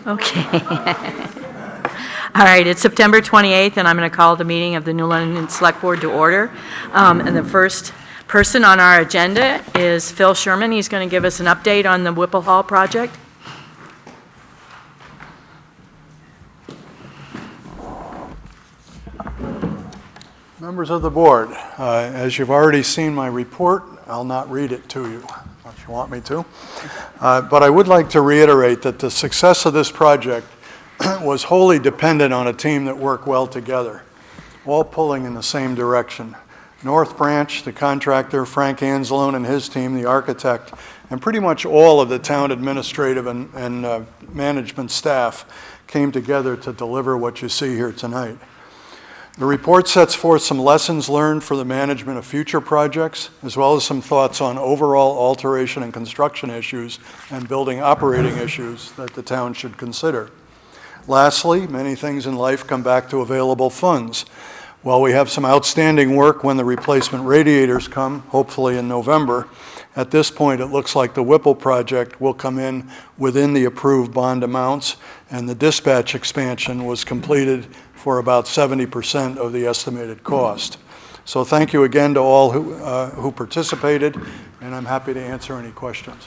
Okay. All right, it's September 28th, and I'm going to call the meeting of the New London Select Board to order. And the first person on our agenda is Phil Sherman. He's going to give us an update on the Whipple Hall project. Members of the board, as you've already seen my report, I'll not read it to you unless you want me to. But I would like to reiterate that the success of this project was wholly dependent on a team that worked well together, all pulling in the same direction. North Branch, the contractor, Frank Anzalone and his team, the architect, and pretty much all of the town administrative and management staff came together to deliver what you see here tonight. The report sets forth some lessons learned for the management of future projects, as well as some thoughts on overall alteration and construction issues and building operating issues that the town should consider. Lastly, many things in life come back to available funds. While we have some outstanding work when the replacement radiators come, hopefully in November, at this point it looks like the Whipple project will come in within the approved bond amounts, and the dispatch expansion was completed for about 70% of the estimated cost. So thank you again to all who participated, and I'm happy to answer any questions.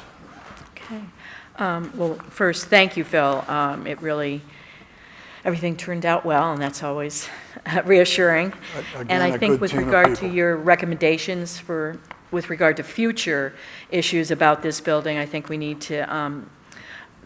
Okay. Well, first, thank you, Phil. Everything turned out well, and that's always reassuring. Again, and I think with regard to your recommendations with regard to future issues about this building, I think we need to,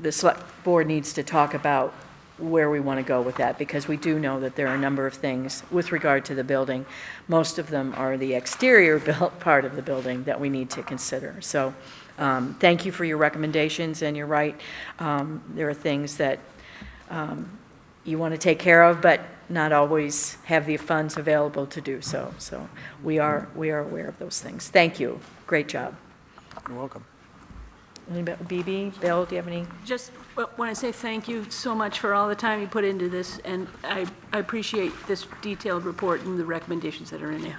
the select board needs to talk about where we want to go with that, because we do know that there are a number of things with regard to the building. Most of them are the exterior part of the building that we need to consider. So thank you for your recommendations, and you're right. There are things that you want to take care of, but not always have the funds available to do so. So we are aware of those things. Thank you. Great job. You're welcome. BB, Bill, do you have any? Just want to say thank you so much for all the time you put into this, and I appreciate this detailed report and the recommendations that are in it.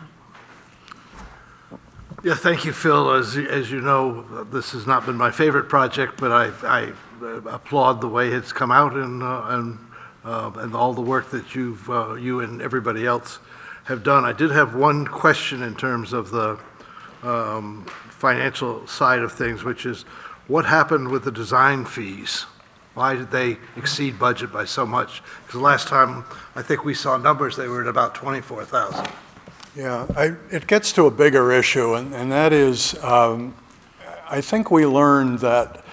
Yeah, thank you, Phil. As you know, this has not been my favorite project, but I applaud the way it's come out and all the work that you and everybody else have done. I did have one question in terms of the financial side of things, which is what happened with the design fees? Why did they exceed budget by so much? Because the last time I think we saw numbers, they were at about $24,000. Yeah, it gets to a bigger issue, and that is, I think we learned that,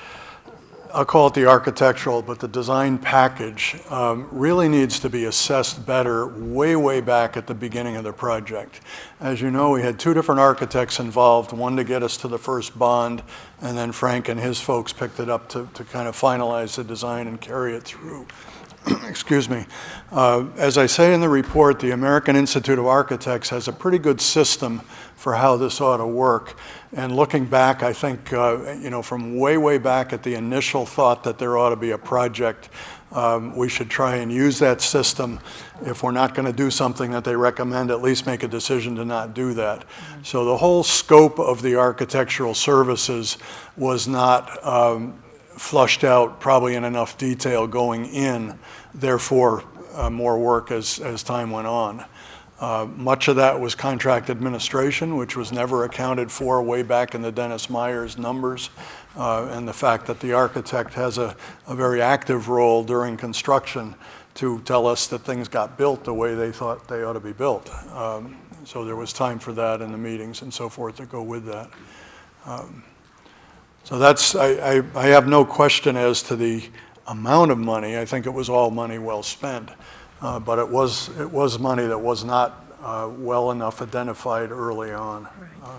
I'll call it the architectural, but the design package really needs to be assessed better way back at the beginning of the project. As you know, we had two different architects involved, one to get us to the first bond, and then Frank and his folks picked it up to kind of finalize the design and carry it through. Excuse me. As I say in the report, the American Institute of Architects has a pretty good system for how this ought to work. And looking back, I think, from way back at the initial thought that there ought to be a project, we should try and use that system. If we're not going to do something that they recommend, at least make a decision to not do that. Mm-hmm. So the whole scope of the architectural services was not flushed out probably in enough detail going in, therefore more work as time went on. Much of that was contract administration, which was never accounted for way back in the Dennis Myers numbers, and the fact that the architect has a very active role during construction to tell us that things got built the way they thought they ought to be built. So there was time for that in the meetings and so forth to go with that. So that's, I have no question as to the amount of money. I think it was all money well spent. But it was money that was not well enough identified early on. Right.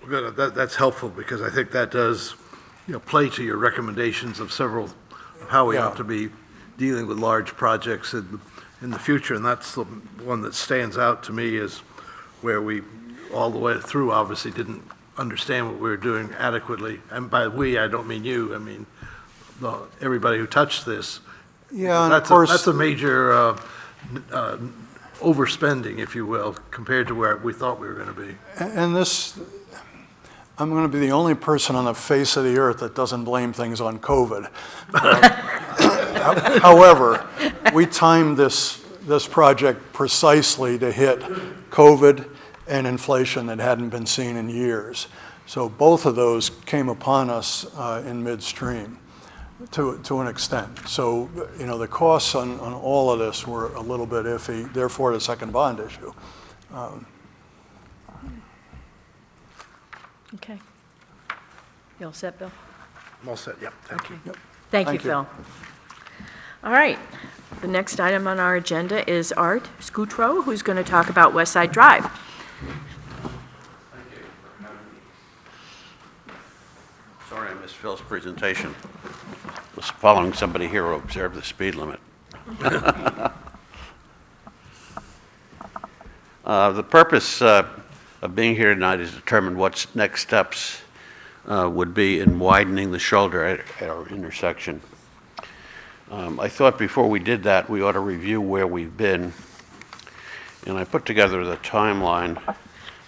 Well, good. That's helpful, because I think that does play to your recommendations of several of how we ought to be dealing with large projects in the future. And that's the one that stands out to me, is where we all the way through obviously didn't understand what we were doing adequately. And by we, I don't mean you. I mean everybody who touched this. Yeah, and that's of course, that's a major overspending, if you will, compared to where we thought we were going to be. And this, I'm going to be the only person on the face of the earth that doesn't blame things on COVID. However, we timed this project precisely to hit COVID and inflation that hadn't been seen in years. So both of those came upon us in midstream to an extent. So, you know, the costs on all of this were a little bit iffy, therefore the second bond issue. Okay. You all set, Bill? I'm all set, yep, thank you. Thank you, Thank you. Phil. All right, the next item on our agenda is Art Scutro, who's going to talk about Westside Drive. Sorry I missed Phil's presentation. I was following somebody here who observed the speed limit. The purpose of being here tonight is to determine what next steps would be in widening the shoulder at our intersection. I thought before we did that, we ought to review where we've been. And I put together the timeline.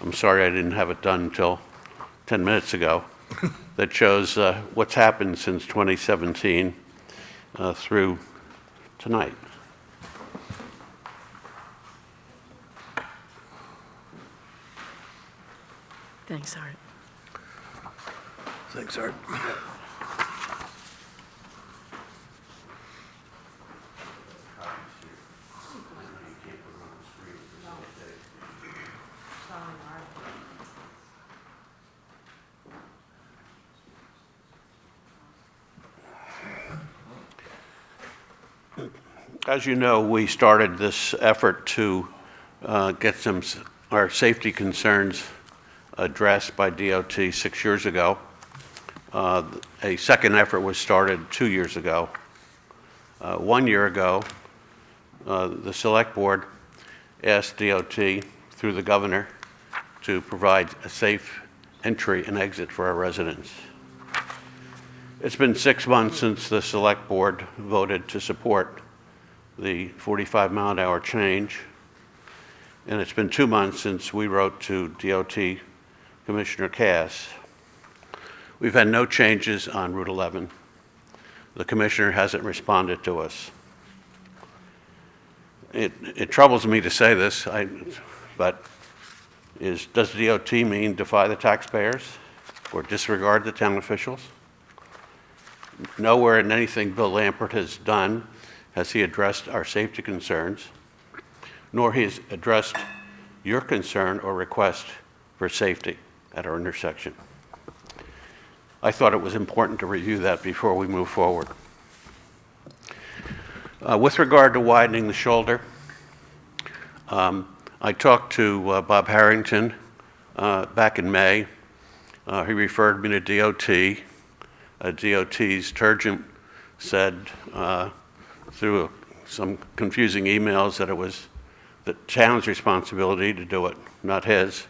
I'm sorry I didn't have it done until 10 minutes ago. That shows what's happened since 2017 through tonight. Thanks, Art. Thanks, Art. As you know, we started this effort to get our safety concerns addressed by DOT 6 years ago. A second effort was started 2 years ago. 1 year ago, the Select Board asked DOT through the governor to provide a safe entry and exit for our residents. It's been 6 months since the Select Board voted to support the 45-mile-an-hour change, and it's been 2 months since we wrote to DOT Commissioner Cass. We've had no changes on Route 11. The commissioner hasn't responded to us. It troubles me to say this, but does DOT mean defy the taxpayers or disregard the town officials? Nowhere in anything Bill Lampert has done has he addressed our safety concerns, nor has addressed your concern or request for safety at our intersection. I thought it was important to review that before we move forward. With regard to widening the shoulder, I talked to Bob Harrington back in May. He referred me to DOT. DOT's Turgent said through some confusing emails that it was the town's responsibility to do it, not his,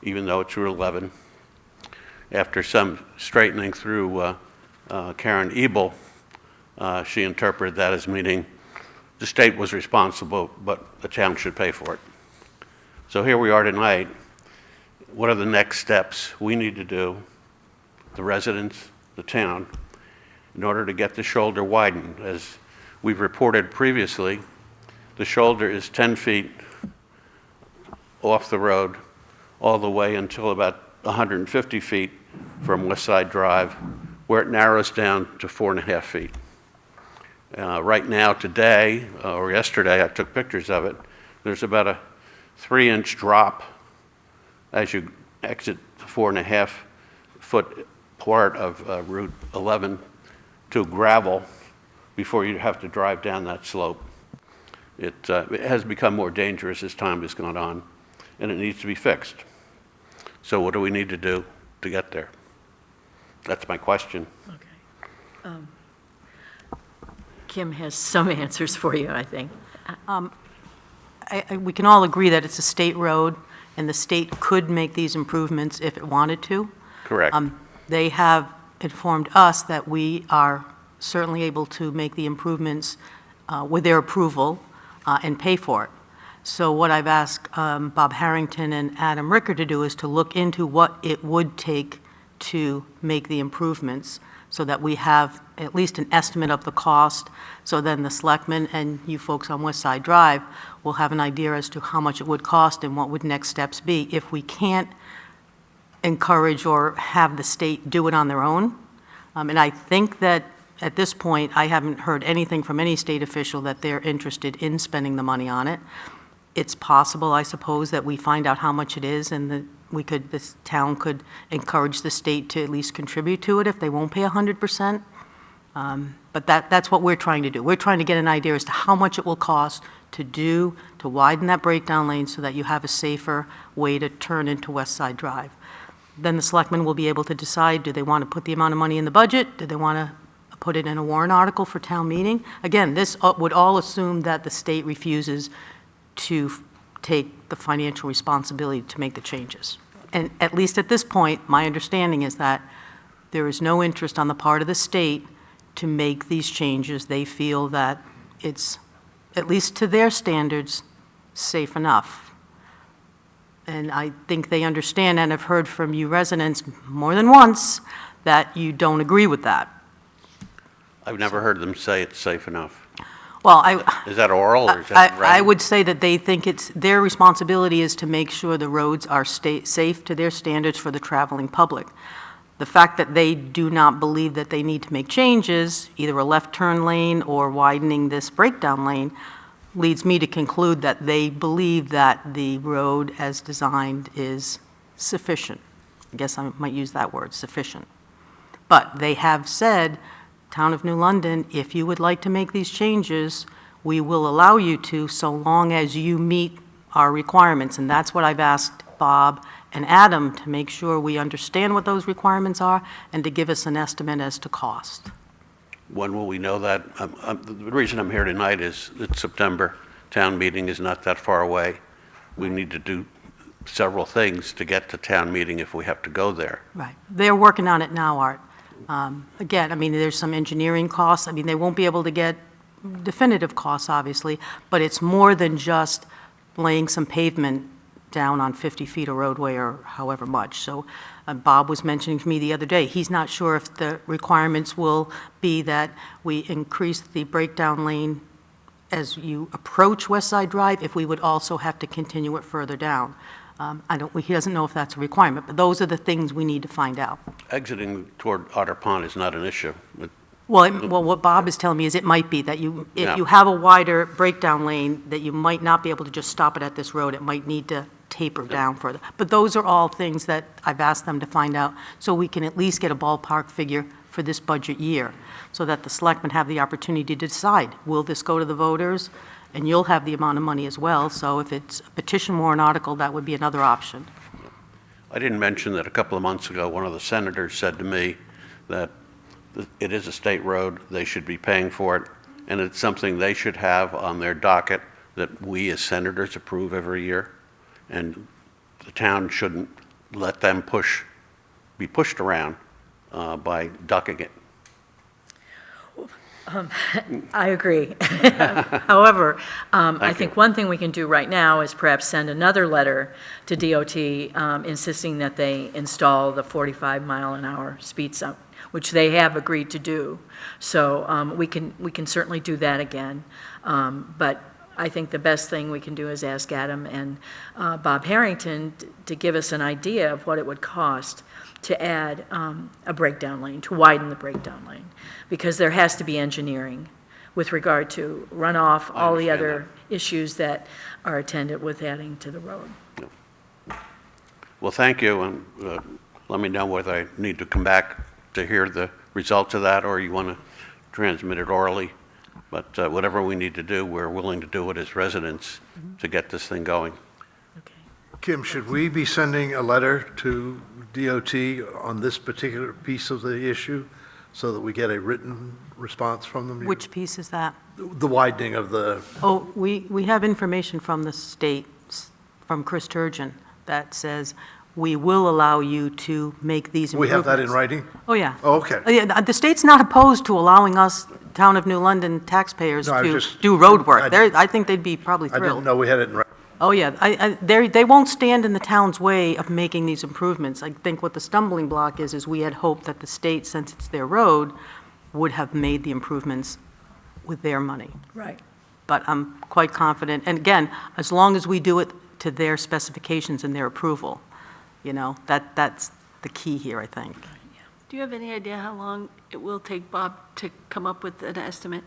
even though it's Route 11. After some straightening through Karen Ebel, she interpreted that as meaning the state was responsible, but the town should pay for it. So here we are tonight. What are the next steps we need to do, the residents, the town, in order to get the shoulder widened? As we've reported previously, the shoulder is 10 feet off the road all the way until about 150 feet from Westside Drive, where it narrows down to 4.5 feet. Right now, today, or yesterday, I took pictures of it, there's about a 3-inch drop as you exit the 4.5-foot part of Route 11 to gravel before you have to drive down that slope. It has become more dangerous as time has gone on, and it needs to be fixed. So what do we need to do to get there? That's my question. Okay. Kim has some answers for you, I think. We can all agree that it's a state road, and the state could make these improvements if it wanted to. Correct. They have informed us that we are certainly able to make the improvements with their approval and pay for it. So what I've asked Bob Harrington and Adam Ricker to do is to look into what it would take to make the improvements so that we have at least an estimate of the cost. So then the selectmen and you folks on Westside Drive will have an idea as to how much it would cost and what would next steps be. If we can't encourage or have the state do it on their own, and I think that at this point, I haven't heard anything from any state official that they're interested in spending the money on it. It's possible, I suppose, that we find out how much it is and that this town could encourage the state to at least contribute to it if they won't pay 100%. But that's what we're trying to do. We're trying to get an idea as to how much it will cost to widen that breakdown lane so that you have a safer way to turn into Westside Drive. Then the selectmen will be able to decide, do they want to put the amount of money in the budget? Do they want to put it in a warrant article for town meeting? Again, this would all assume that the state refuses to take the financial responsibility to make the changes. And at least at this point, my understanding is that there is no interest on the part of the state to make these changes. They feel that it's, at least to their standards, safe enough. And I think they understand, and I've heard from you residents more than once, that you don't agree with that. I've never heard them say it's safe enough. Well, Is that oral or is that I written? would say that they think it's, their responsibility is to make sure the roads are safe to their standards for the traveling public. The fact that they do not believe that they need to make changes, either a left turn lane or widening this breakdown lane, leads me to conclude that they believe that the road as designed is sufficient. I guess I might use that word, sufficient. But they have said, Town of New London, if you would like to make these changes, we will allow you to, so long as you meet our requirements. And that's what I've asked Bob and Adam, to make sure we understand what those requirements are and to give us an estimate as to cost. When will we know that? The reason I'm here tonight is it's September. Town meeting is not that far away. We need to do several things to get to town meeting if we have to go there. Right. They're working on it now, Art. Again, I mean, there's some engineering costs. I mean, they won't be able to get definitive costs, obviously, but it's more than just laying some pavement down on 50 feet of roadway or however much. So Bob was mentioning to me the other day, he's not sure if the requirements will be that we increase the breakdown lane as you approach Westside Drive, if we would also have to continue it further down. He doesn't know if that's a requirement, but those are the things we need to find out. Exiting toward Otter Pond is not an issue. Well, what Bob is telling me is it might be that if Yeah. you have a wider breakdown lane, that you might not be able to just stop it at this road. It might need to taper down further. But those are all things that I've asked them to find out, so we can at least get a ballpark figure for this budget year, so that the selectmen have the opportunity to decide, will this go to the voters? And you'll have the amount of money as well, so if it's a petition warrant article, that would be another option. I didn't mention that a couple of months ago, one of the senators said to me that it is a state road, they should be paying for it, and it's something they should have on their docket that we as senators approve every year, and the town shouldn't let them be pushed around by ducking it. I agree. However, I Thank think you. one thing we can do right now is perhaps send another letter to DOT insisting that they install the 45-mile-an-hour speed sign, which they have agreed to do. So we can certainly do that again. But I think the best thing we can do is ask Adam and Bob Harrington to give us an idea of what it would cost to add a breakdown lane, to widen the breakdown lane, because there has to be engineering with regard to runoff, all the understand other issues that are attended with adding to the road. Well, thank you, and let me know whether I need to come back to hear the results of that, or you want to transmit it orally. But whatever we need to do, we're willing to do it as residents to get this thing going. Okay. Kim, should we be sending a letter to DOT on this particular piece of the issue so that we get a written response from them? Which piece is that? The widening of the, Oh, we have information from the state, from Chris Turgeon, that says we will allow you to make these we improvements. have that in writing? Oh, yeah. Oh, okay. Yeah, the state's not opposed to allowing us, Town of New London taxpayers, No, I to just- do road work. I- I think they'd be probably I thrilled. didn't know we had it in writing. Oh, yeah, they won't stand in the town's way of making these improvements. I think what the stumbling block is we had hoped that the state, since it's their road, would have made the improvements with their money. Right. But I'm quite confident, and again, as long as we do it to their specifications and their approval, you know, that's the key here, I think. Do you have any idea how long it will take Bob to come up with an estimate?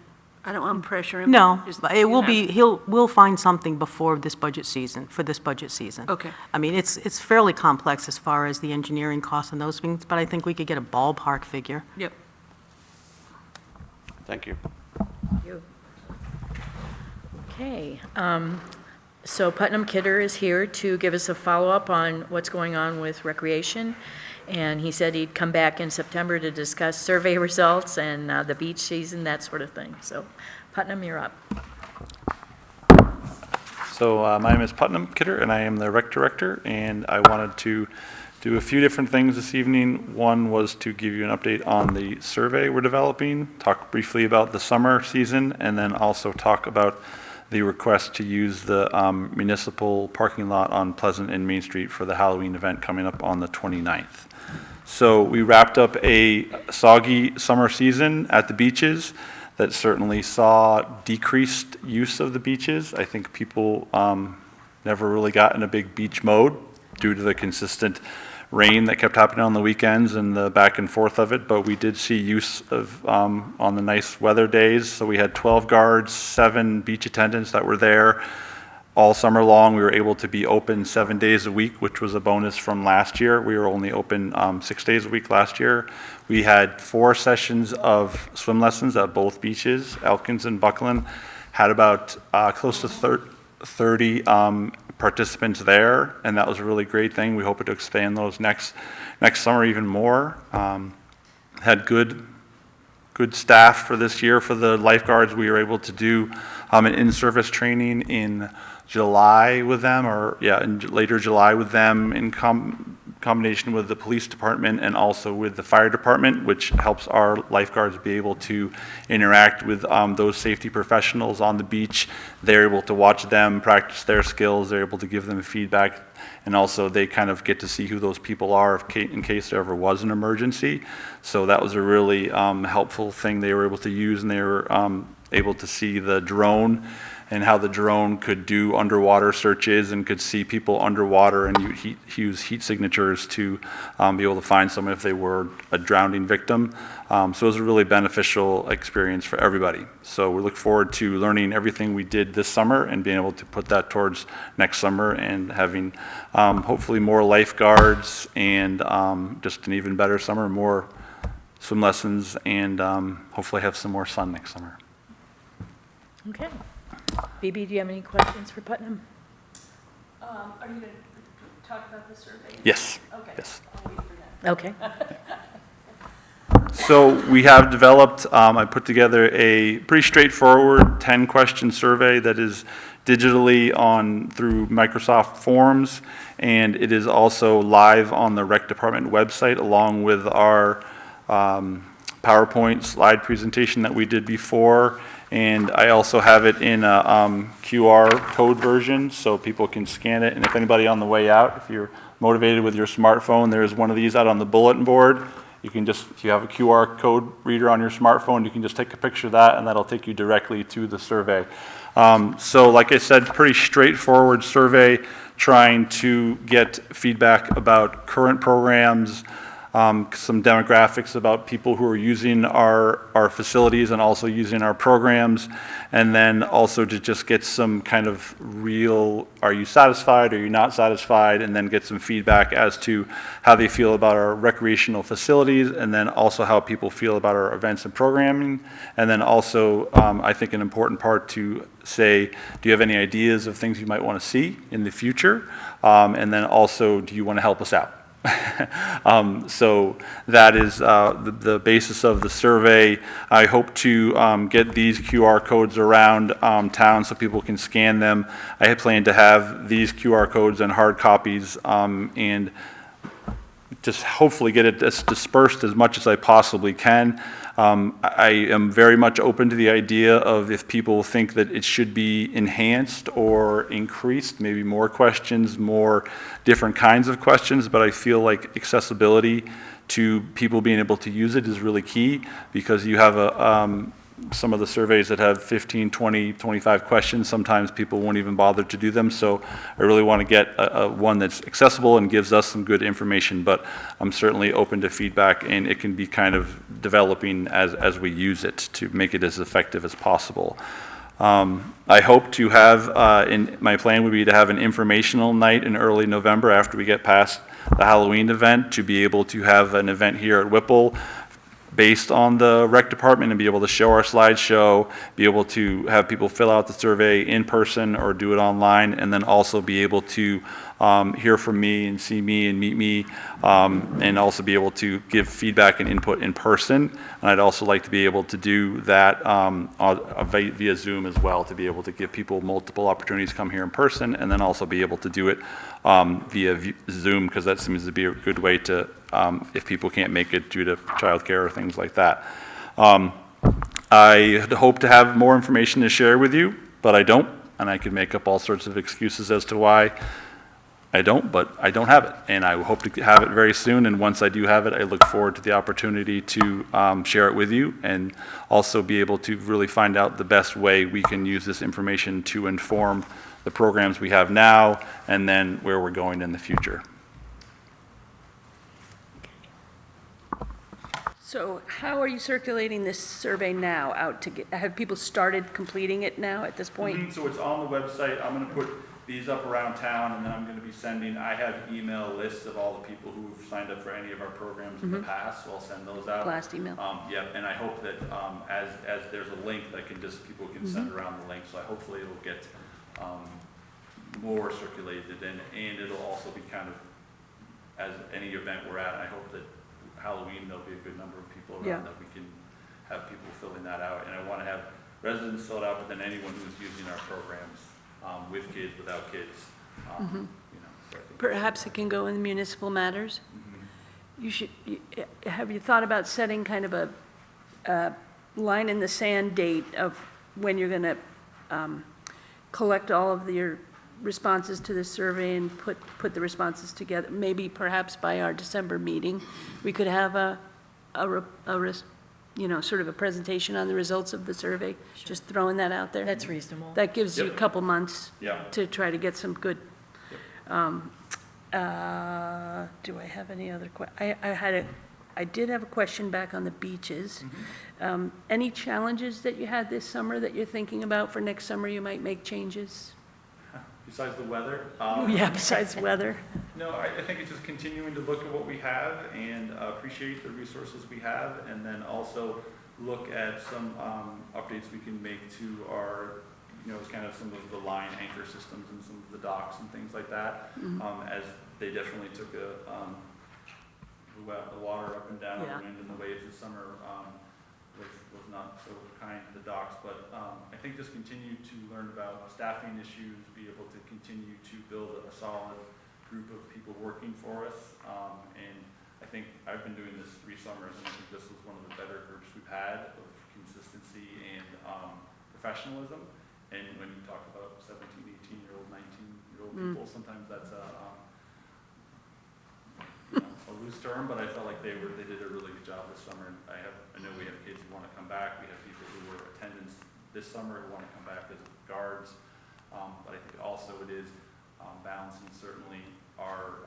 I don't want to pressure him. No, Just- but it will you be, we'll find something before this budget season, for this budget season. Okay. I mean, it's fairly complex as far as the engineering costs and those things, but I think we could get a ballpark figure. have- Yep. Thank you. Okay, so Putnam Kidder is here to give us a follow-up on what's going on with recreation, and he said he'd come back in September to discuss survey results and the beach season, that sort of thing. So Putnam, you're up. So my name is Putnam Kidder, and I am the rec director, and I wanted to do a few different things this evening. One was to give you an update on the survey we're developing, talk briefly about the summer season, and then also talk about the request to use the municipal parking lot on Pleasant and Main Street for the Halloween event coming up on the 29th. So we wrapped up a soggy summer season at the beaches that certainly saw decreased use of the beaches. I think people never really got in a big beach mode due to the consistent rain that kept happening on the weekends and the back and forth of it, but we did see use of on the nice weather days. So we had 12 guards, 7 beach attendants that were there all summer long. We were able to be open 7 days a week, which was a bonus from last year. We were only open 6 days a week last year. We had 4 sessions of swim lessons at both beaches. Elkins and Buckland had about close to 30 participants there, and that was a really great thing. We hope to expand those next summer even more. Had good staff for this year. For the lifeguards, we were able to do an in-service training in July with them, in later July with them in combination with the police department and also with the fire department, which helps our lifeguards be able to interact with those safety professionals on the beach. They're able to watch them practice their skills. They're able to give them feedback, and also they kind of get to see who those people are in case there ever was an emergency. So that was a really helpful thing they were able to use, and they were able to see the drone and how the drone could do underwater searches and could see people underwater and use heat signatures to be able to find someone if they were a drowning victim. So it was a really beneficial experience for everybody. So we look forward to learning everything we did this summer and being able to put that towards next summer and having hopefully more lifeguards and just an even better summer, more swim lessons, and hopefully have some more sun next summer. Okay. Phoebe, do you have any questions for Putnam? Are you going to talk about the survey? Yes. Okay. Yes. I'll wait for that. Okay. So we have developed, I put together a pretty straightforward 10-question survey that is digitally through Microsoft Forms, and it is also live on the Rec Department website along with our PowerPoint slide presentation that we did before. And I also have it in a QR code version so people can scan it. And if anybody on the way out, if you're motivated with your smartphone, there's one of these out on the bulletin board. You can just, if you have a QR code reader on your smartphone, you can just take a picture of that and that'll take you directly to the survey. So like I said, pretty straightforward survey trying to get feedback about current programs, some demographics about people who are using our facilities and also using our programs, and then also to just get some kind of real, are you satisfied, are you not satisfied, and then get some feedback as to how they feel about our recreational facilities, and then also how people feel about our events and programming, and then also I think an important part to say, do you have any ideas of things you might want to see in the future, and then also, do you want to help us out? So that is the basis of the survey. I hope to get these QR codes around town so people can scan them. I had planned to have these QR codes and hard copies and just hopefully get it dispersed as much as I possibly can. I am very much open to the idea of if people think that it should be enhanced or increased, maybe more questions, more different kinds of questions, but I feel like accessibility to people being able to use it is really key, because you have some of the surveys that have 15, 20, 25 questions. Sometimes people won't even bother to do them. So I really want to get one that's accessible and gives us some good information, but I'm certainly open to feedback, and it can be kind of developing as we use it to make it as effective as possible. I hope to have, my plan would be to have an informational night in early November after we get past the Halloween event, to be able to have an event here at Whipple based on the rec department and be able to show our slideshow, be able to have people fill out the survey in person or do it online, and then also be able to hear from me and see me and meet me, and also be able to give feedback and input in person. And I'd also like to be able to do that via Zoom as well, to be able to give people multiple opportunities to come here in person, and then also be able to do it via Zoom, because that seems to be a good way to, if people can't make it due to childcare or things like that. I hope to have more information to share with you, but I don't, and I could make up all sorts of excuses as to why I don't, but I don't have it, and I hope to have it very soon. And once I do have it, I look forward to the opportunity to share it with you, and also be able to really find out the best way we can use this information to inform the programs we have now, and then where we're going in the future. So how are you circulating this survey now out to get, have people started completing it now at this point? So it's on the website. I'm going to put these up around town, and then I'm going to be sending, I have email lists of all the people who've signed up for any of our programs in the past, so I'll send those out. Last email. Yep, and I hope that as there's a link that people can send around the link, so hopefully it'll get more circulated, and it'll also be kind of, as any event we're at, I hope that Halloween there'll be a good number of people around that we can have people filling that out. And I want to have residents fill it out, but then anyone who's using our programs, with kids, without kids, you know. So I think Perhaps it can go in municipal matters? You should, have you thought about setting kind of a line in the sand date of when you're going to collect all of your responses to this survey and put the responses together? Maybe perhaps by our December meeting, we could have you know, sort of a presentation on the results of the survey, just throwing that out there. That's reasonable. That gives you a couple months Yeah. to try to get some good. Do I have any other I did have a question back on the beaches. Any challenges that you had this summer that you're thinking about for next summer you might make changes? Besides the weather? Yeah, besides weather. No, I think it's just continuing to look at what we have and appreciate the resources we have, and then also look at some updates we can make to our, you know, kind of some of the line anchor systems and some of the docks and things like that, as they definitely took the water up and down, Yeah. the wind and the waves this summer was not so kind to the docks, but I think just continue to learn about staffing issues, be able to continue to build a solid group of people working for us, and I think I've been doing this 3 summers, and I think this was one of the better groups we've had of consistency and professionalism. And when you talk about 17, 18-year-old, 19-year-old people, sometimes that's a loose term, but I felt like they did a really good job this summer. And I know we have kids who want to come back. We have people who were attendants this summer who want to come back as guards. But I think also it is balancing certainly our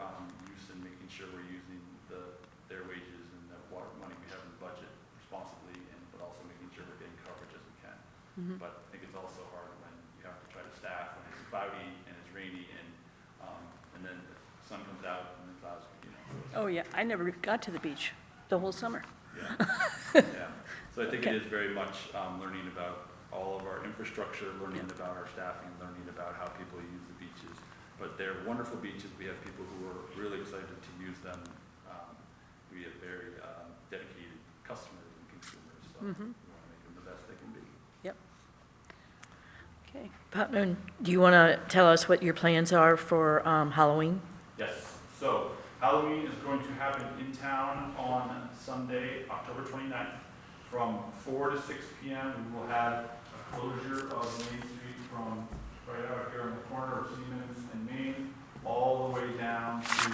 use and making sure we're using their wages and the water money we have in the budget responsibly, but also making sure we're getting coverage as we can. But I think it's also hard when you have to try to staff when it's cloudy and it's rainy, and then the sun comes out and the clouds, you know. Oh, yeah, I never got to the beach the whole summer. Yeah. Yeah. So I think it is very much learning about all of our infrastructure, learning about our staffing, learning about how people use the beaches. But they're wonderful beaches. We have people who are really excited to use them. We have very dedicated customers and consumers, so we want to make them the best they can be. Yep. Okay. Putnam, do you want to tell us what your plans are for Halloween? Yes, so Halloween is going to happen in town on Sunday, October 29th. From 4 to 6 p.m. we will have a closure of Main Street from right out here on the corner of Seamans and Main, all the way down to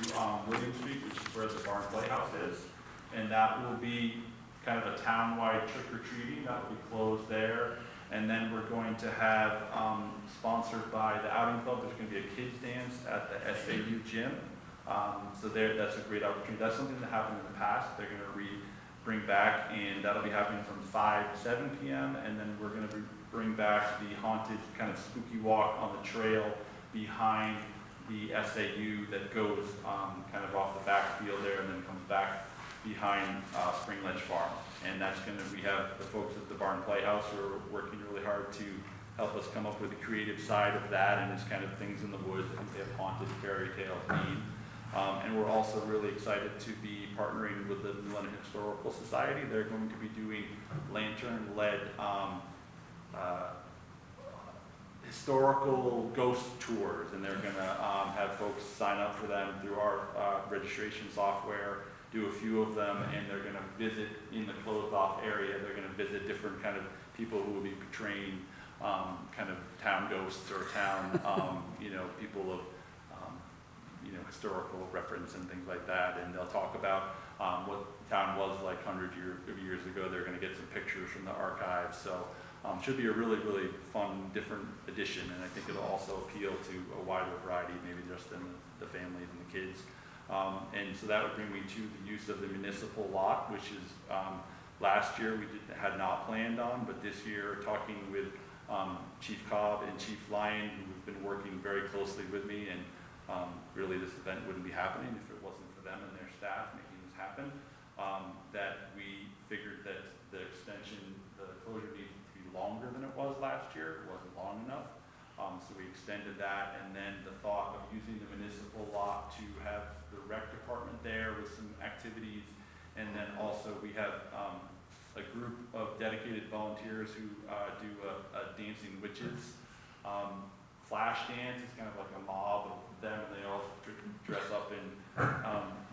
William Street, which is where the Barn Playhouse is. And that will be kind of a town-wide trick-or-treating. That will be closed there. And then we're going to have, sponsored by the Outing Club, there's going to be a kids dance at the SAU gym. So that's a great opportunity. That's something that happened in the past. They're going to bring back, and that'll be happening from 5 to 7 p.m. And then we're going to bring back the haunted kind of spooky walk on the trail behind the SAU that goes kind of off the backfield there and then comes back behind Spring Ledge Farm. And that's going to, we have the folks at the Barn Playhouse who are working really hard to help us come up with the creative side of that, and it's kind of things in the woods. I think they have haunted fairy tale theme. And we're also really excited to be partnering with the New London Historical Society. They're going to be doing lantern-led historical ghost tours, and they're going to have folks sign up for them through our registration software, do a few of them, and they're going to visit in the closed-off area. They're going to visit different kind of people who will be portraying kind of town ghosts or town, people of historical reference and things like that, and they'll talk about what the town was like hundreds of years ago. They're going to get some pictures from the archives, so should be a really, really fun, different edition, and I think it'll also appeal to a wider variety, maybe just than the families and the kids. And so that would bring me to the use of the municipal lot, which is last year we had not planned on, but this year talking with Chief Cobb and Chief Lyon, who've been working very closely with me, and really this event wouldn't be happening if it wasn't for them and their staff making this happen, that we figured that the extension, the closure needed to be longer than it was last year. It wasn't long enough. So we extended that, and then the thought of using the municipal lot to have the rec department there with some activities, and then also we have a group of dedicated volunteers who do a dancing witches flash dance. It's kind of like a mob of them, and they all dress up in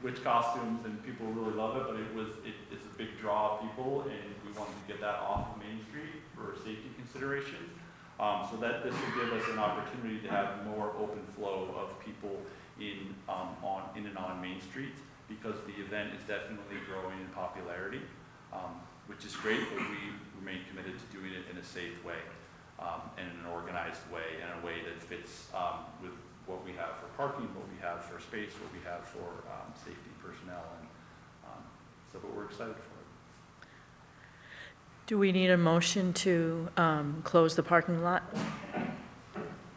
witch costumes, and people really love it, but it's a big draw of people, and we wanted to get that off of Main Street for safety considerations. So that this will give us an opportunity to have more open flow of people in and on Main Street, because the event is definitely growing in popularity, which is great, but we remain committed to doing it in a safe way, and in an organized way, in a way that fits with what we have for parking, what we have for space, what we have for safety personnel, and but we're excited for it. Do we need a motion to close the parking lot?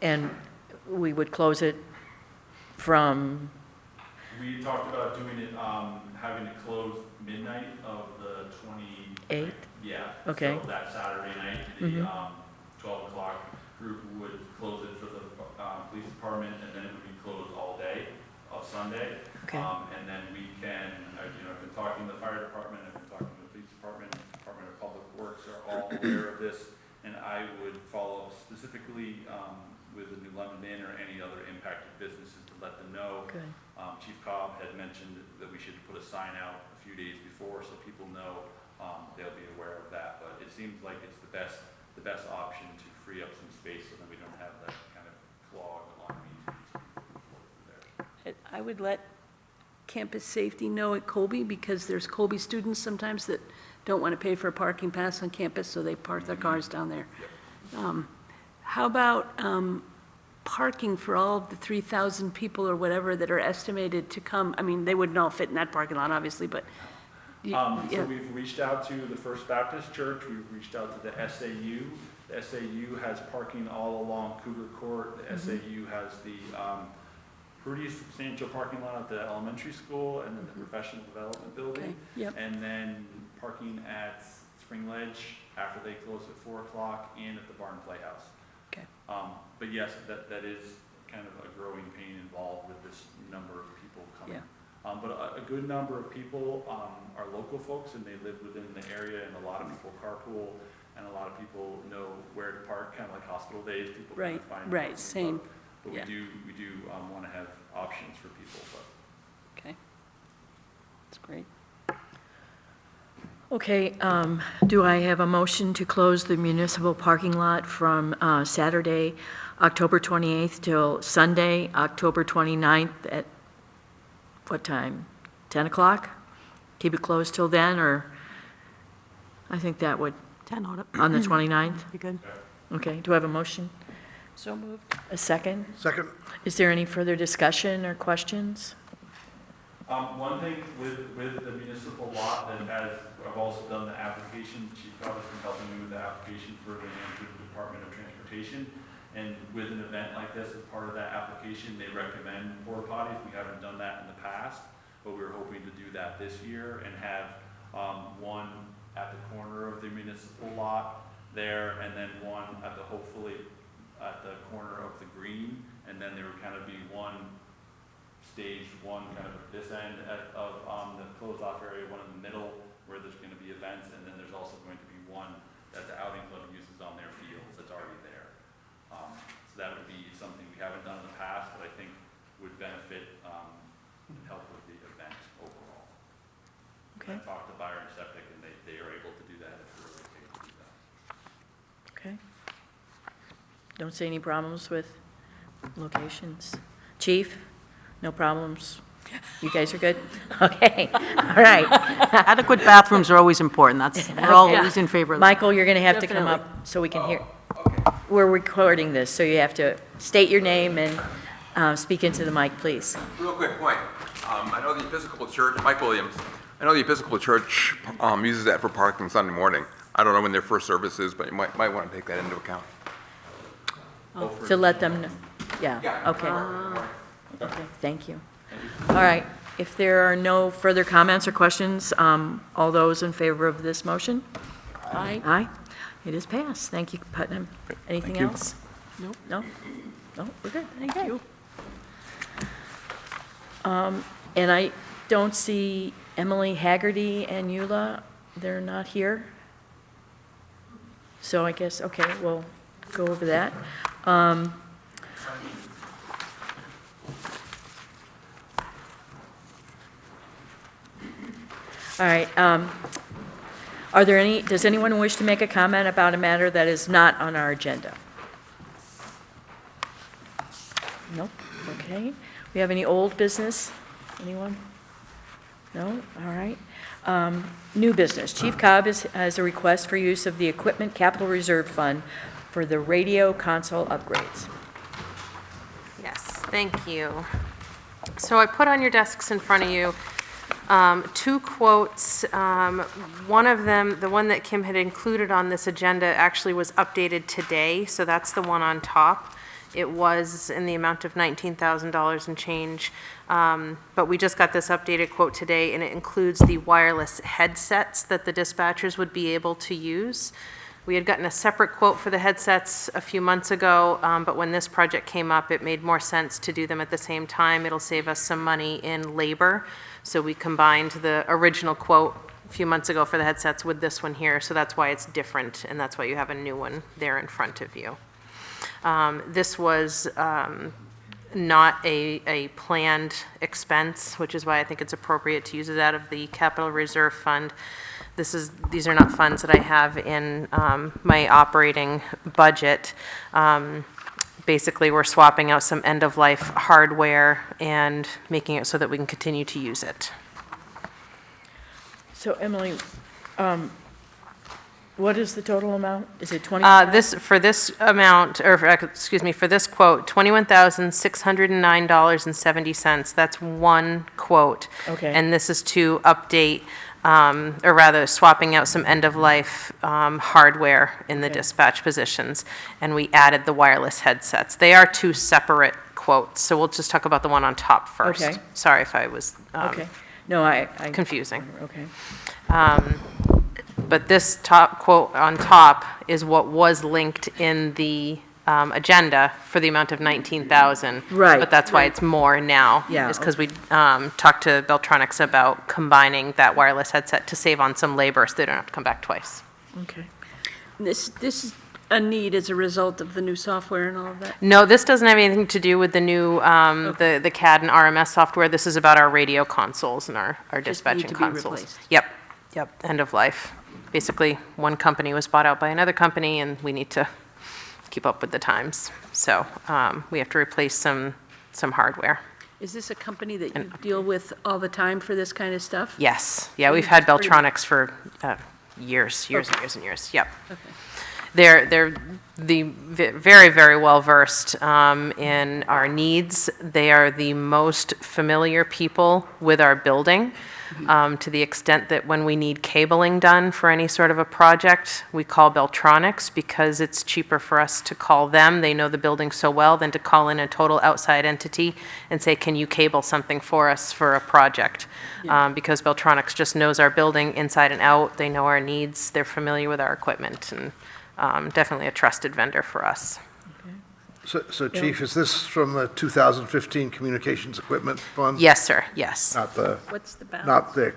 And we would close it from, We talked about doing it, having it closed midnight of the 28th. Yeah. Okay. So that Saturday night, the 12 o'clock group would close it for the police department, and then it would be closed all day of Sunday. Okay. And then we can, I've been talking to the fire department, I've been talking to the police department, Department of Public Works are all aware of this, and I would follow up specifically with the New London Inn or any other impacted businesses to let them know. Good. Chief Cobb had mentioned that we should put a sign out a few days before so people know, they'll be aware of that. But it seems like it's the best option to free up some space so that we don't have that kind of clog along Main Street. I would let campus safety know at Colby, because there's Colby students sometimes that don't want to pay for a parking pass on campus, so they park their cars down there. How about parking for all of the 3,000 people or whatever that are estimated to come? I mean, they wouldn't all fit in that parking lot, obviously, but. So we've reached out to the First Baptist Church, we've reached out to the SAU. The SAU has parking all along Cougar Court. The SAU has the pretty substantial parking lot at the elementary school, and then the professional development building. Okay, yep. And then parking at Spring Ledge after they close at 4 o'clock, and at the Barn Playhouse. Okay. But yes, that is kind of a growing pain involved with this number of people coming. Yeah. But a good number of people are local folks, and they live within the area, and a lot of people carpool, and a lot of people know where to park, kind of like hospital days. People kind of find Right, parking, same. But Yeah. we do want to have options for people. But Okay. That's great. Okay, do I have a motion to close the municipal parking lot from Saturday, October 28th till Sunday, October 29th at what time? 10 o'clock? Keep it closed till then, or I think that would, 10 on it. on the 29th? Be good. Okay, do I have a motion? So moved. A second? Second? Is there any further discussion or questions? One thing with the municipal lot that has, I've also done the application, Chief Cobb has been helping me with the application for the Management Department of Transportation. And with an event like this, as part of that application, they recommend porta potties. We haven't done that in the past, but we were hoping to do that this year and have one at the corner of the municipal lot there, and then one at the, hopefully, at the corner of the green, and then there would kind of be one stage, one kind of at this end of the closed off area, one in the middle where there's going to be events, and then there's also going to be one that the outing club uses on their fields that's already there. So that would be something we haven't done in the past, but I think would benefit and help with the event overall. Okay. I talked to Byron Septic, and they are able to do that if they're really able to do that. Okay. Don't see any problems with locations. Chief, no problems? You guys are good? Okay, all right. Adequate bathrooms are always important. We're always in favor of that. Michael, you're going to have to come up so we can hear. We're recording this, so you have to state your name and speak into the mic, please. Real quick point. I know the Episcopal Church, Mike Williams, I know the Episcopal Church uses that for parking Sunday morning. I don't know when their first service is, but you might want to take that into account. To let them know. Yeah, okay. Okay, thank you. All right, if there are no further comments or questions, all those in favor of this motion? Aye. Aye. It is passed. Thank you, Putnam. Anything Thank you. else? Nope. No? No, we're good. Thank you. And I don't see Emily Haggerty and Eula. They're not here. So I guess, okay, we'll go over that. All right, are there any, does anyone wish to make a comment about a matter that is not on our agenda? Nope, okay. We have any old business? Anyone? No? All right. New business. Chief Cobb has a request for use of the Equipment Capital Reserve Fund for the radio console upgrades. Yes, thank you. So I put on your desks in front of you two quotes. One of them, the one that Kim had included on this agenda, actually was updated today, so that's the one on top. It was in the amount of $19,000 and change, but we just got this updated quote today, and it includes the wireless headsets that the dispatchers would be able to use. We had gotten a separate quote for the headsets a few months ago, but when this project came up, it made more sense to do them at the same time. It'll save us some money in labor. So we combined the original quote a few months ago for the headsets with this one here, so that's why it's different, and that's why you have a new one there in front of you. This was not a planned expense, which is why I think it's appropriate to use it out of the capital reserve fund. These are not funds that I have in my operating budget. Basically, we're swapping out some end-of-life hardware and making it so that we can continue to use it. So Emily, what is the total amount? Is it 20? For this amount, or for this quote, $21,609.70. That's one quote. Okay. And this is to update, or rather swapping out some end-of-life hardware in the dispatch positions. And we added the wireless headsets. They are two separate quotes, so we'll just talk about the one on top first. Okay. Sorry if I was Okay. No, I confusing. Okay. But this top quote on top is what was linked in the agenda for the amount of $19,000. Right. But that's why it's more now. Yeah, Is because we talked to Beltronics about combining that wireless headset to save on some labor so they don't have to come back twice. Okay. This is a need as a result of the new software and all of that? No, this doesn't have anything to do with the new, the CAD and RMS software. This is about our radio consoles and our Just need dispatching to be consoles. replaced. Yep, end of life. Basically, one company was bought out by another company, and we need to keep up with the times. So we have to replace some hardware. Is this a company that you deal with all the time for this kind of stuff? Yes, yeah, we've had Pretty- Beltronics for years and years. Yep. Okay. They're very, very well versed in our needs. They are the most familiar people with our building, to the extent that when we need cabling done for any sort of a project, we call Beltronics because it's cheaper for us to call them. They know the building so well than to call in a total outside entity and say, can you cable something for us for a project? Because Beltronics just knows our building inside and out. They know our needs. They're familiar with our equipment, and definitely a trusted vendor for us. So Chief, is this from the 2015 Communications Equipment Fund? Yes, sir, yes. Not the, What's the balance? not the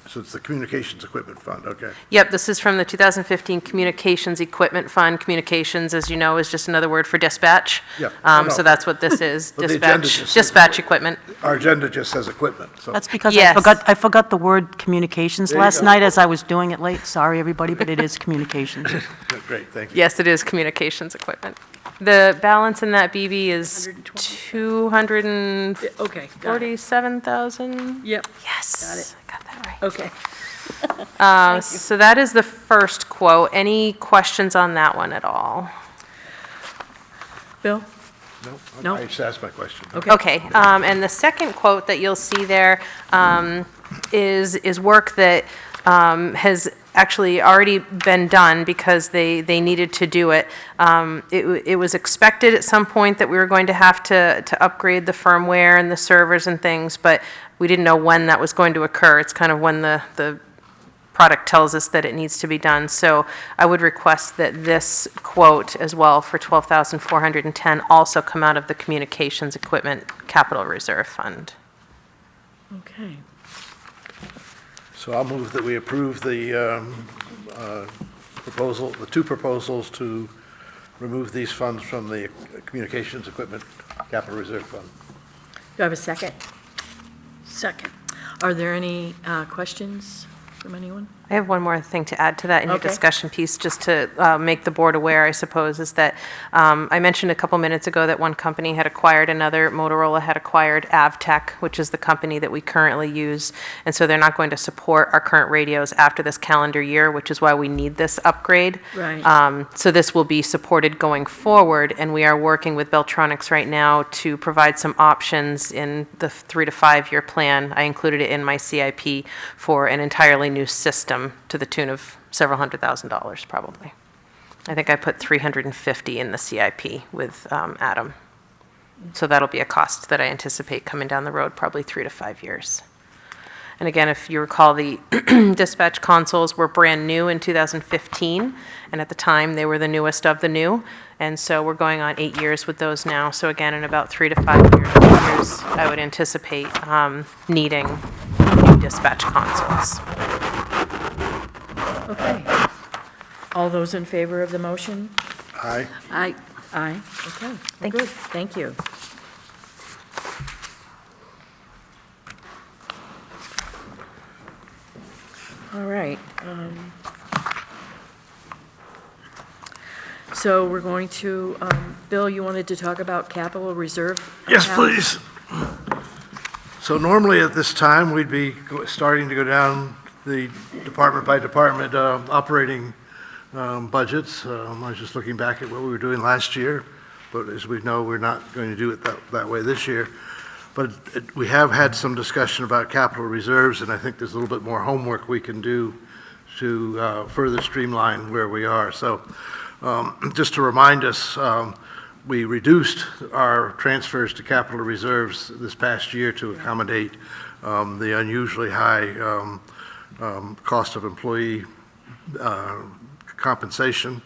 so it's the Communications Equipment Fund, okay. Yep, this is from the 2015 Communications Equipment Fund. Communications, as you know, is just another word for dispatch. Yeah, I know. So that's what this is, But the agenda dispatch, just says dispatch equipment. Our agenda just says equipment, so. That's because Yes. I forgot the word communications There you last go. night as I was doing it late. Sorry, everybody, but it is communications. Great, thank you. Yes, it is communications equipment. The balance in that BB is 120? Okay, got it. 247,000? Yep, Yes. Got it. I got that right. okay. So that is the first quote. Any questions on that one at all? Bill? No. I just asked my question. Okay. Okay, and the second quote that you'll see there is work that has actually already been done because they needed to do it. It was expected at some point that we were going to have to upgrade the firmware and the servers and things, but we didn't know when that was going to occur. It's kind of when the product tells us that it needs to be done. So I would request that this quote as well for $12,410 also come out of the Communications Equipment Capital Reserve Fund. Okay. So I'll move that we approve the proposal, the two proposals to remove these funds from the Communications Equipment Capital Reserve Fund. Do I have a second? Second. Are there any questions from anyone? I have one more thing to add to that in your Okay. discussion piece, just to make the board aware, I suppose, is that I mentioned a couple minutes ago that one company had acquired another, Motorola had acquired Avtech, which is the company that we currently use, and so they're not going to support our current radios after this calendar year, which is why we need this upgrade. Right. So this will be supported going forward, and we are working with Beltronics right now to provide some options in the 3 to 5 year plan. I included it in my CIP for an entirely new system to the tune of several $100,000 probably. I think I put 350 in the CIP with Adam. So that'll be a cost that I anticipate coming down the road, probably 3 to 5 years. And again, if you recall, the dispatch consoles were brand new in 2015, and at the time, they were the newest of the new. And so we're going on 8 years with those now. So again, in about 3 to 5 years, I would anticipate needing new dispatch consoles. Okay. All those in favor of the motion? Aye. I, Aye. Okay. Thank Good. Thank you. All right. So we're going to, Bill, you wanted to talk about capital reserve? Yes, accounts? please. So normally at this time, we'd be starting to go down the department by department operating budgets. I was just looking back at what we were doing last year, but as we know, we're not going to do it that way this year. But we have had some discussion about capital reserves, and I think there's a little bit more homework we can do to further streamline where we are. So just to remind us, we reduced our transfers to capital reserves this past year to accommodate the unusually high cost of employee compensation.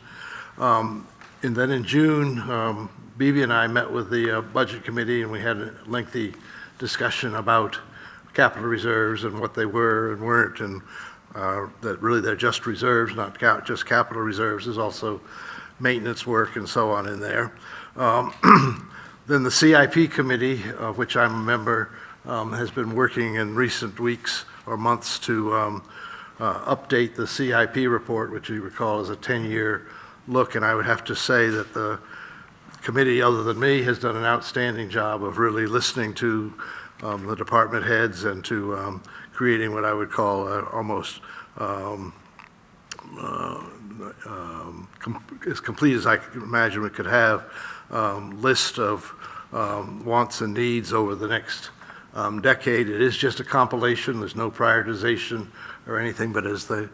And then in June, Bibi and I met with the Budget Committee, and we had a lengthy discussion about capital reserves and what they were and weren't, and that really they're just reserves, not just capital reserves. There's also maintenance work and so on in there. Then the CIP committee, of which I'm a member, has been working in recent weeks or months to update the CIP report, which you recall is a 10-year look, and I would have to say that the committee, other than me, has done an outstanding job of really listening to the department heads and to creating what I would call almost as complete as I could imagine we could have, list of wants and needs over the next decade. It is just a compilation. There's no prioritization or anything, but as the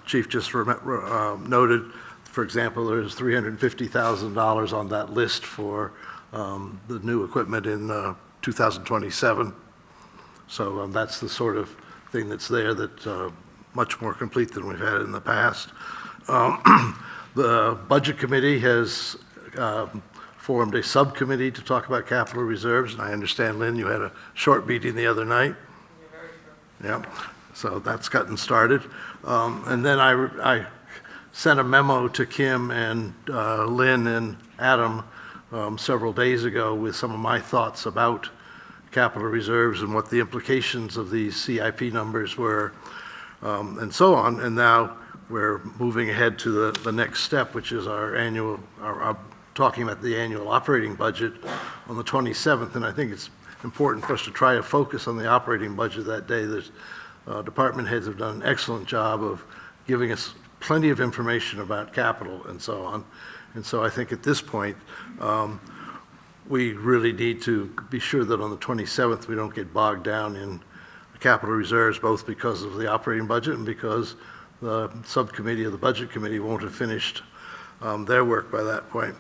chief just noted, for example, there's $350,000 on that list for the new equipment in 2027. So that's the sort of thing that's there that's much more complete than we've had in the past. The Budget Committee has formed a subcommittee to talk about capital reserves, and I understand, Lynn, you had a short meeting the other night. Yeah, so that's gotten started. And then I sent a memo to Kim and Lynn and Adam several days ago with some of my thoughts about capital reserves and what the implications of these CIP numbers were, and so on. And now we're moving ahead to the next step, which is our annual, talking about the annual operating budget on the 27th. And I think it's important for us to try to focus on the operating budget that day. There's department heads have done an excellent job of giving us plenty of information about capital and so on. And so I think at this point, we really need to be sure that on the 27th, we don't get bogged down in capital reserves, both because of the operating budget and because the subcommittee of the Budget Committee won't have finished their work by that point.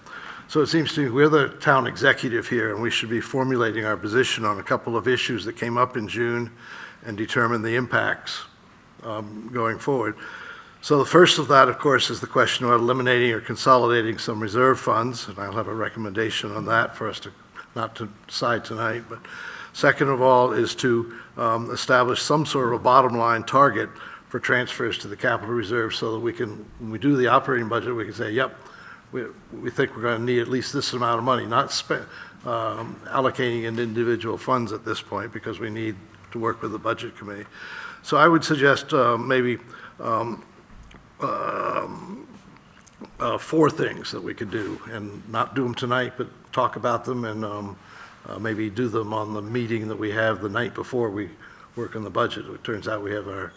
So it seems to me we're the town executive here, and we should be formulating our position on a couple of issues that came up in June and determine the impacts going forward. So the first of that, of course, is the question about eliminating or consolidating some reserve funds, and I'll have a recommendation on that for us to not to decide tonight. But second of all is to establish some sort of a bottom line target for transfers to the capital reserve so that we can, when we do the operating budget, we can say, yep, we think we're going to need at least this amount of money, not allocating in individual funds at this point because we need to work with the Budget Committee. So I would suggest maybe 4 things that we could do, and not do them tonight, but talk about them and maybe do them on the meeting that we have the night before we work on the budget. It turns out we have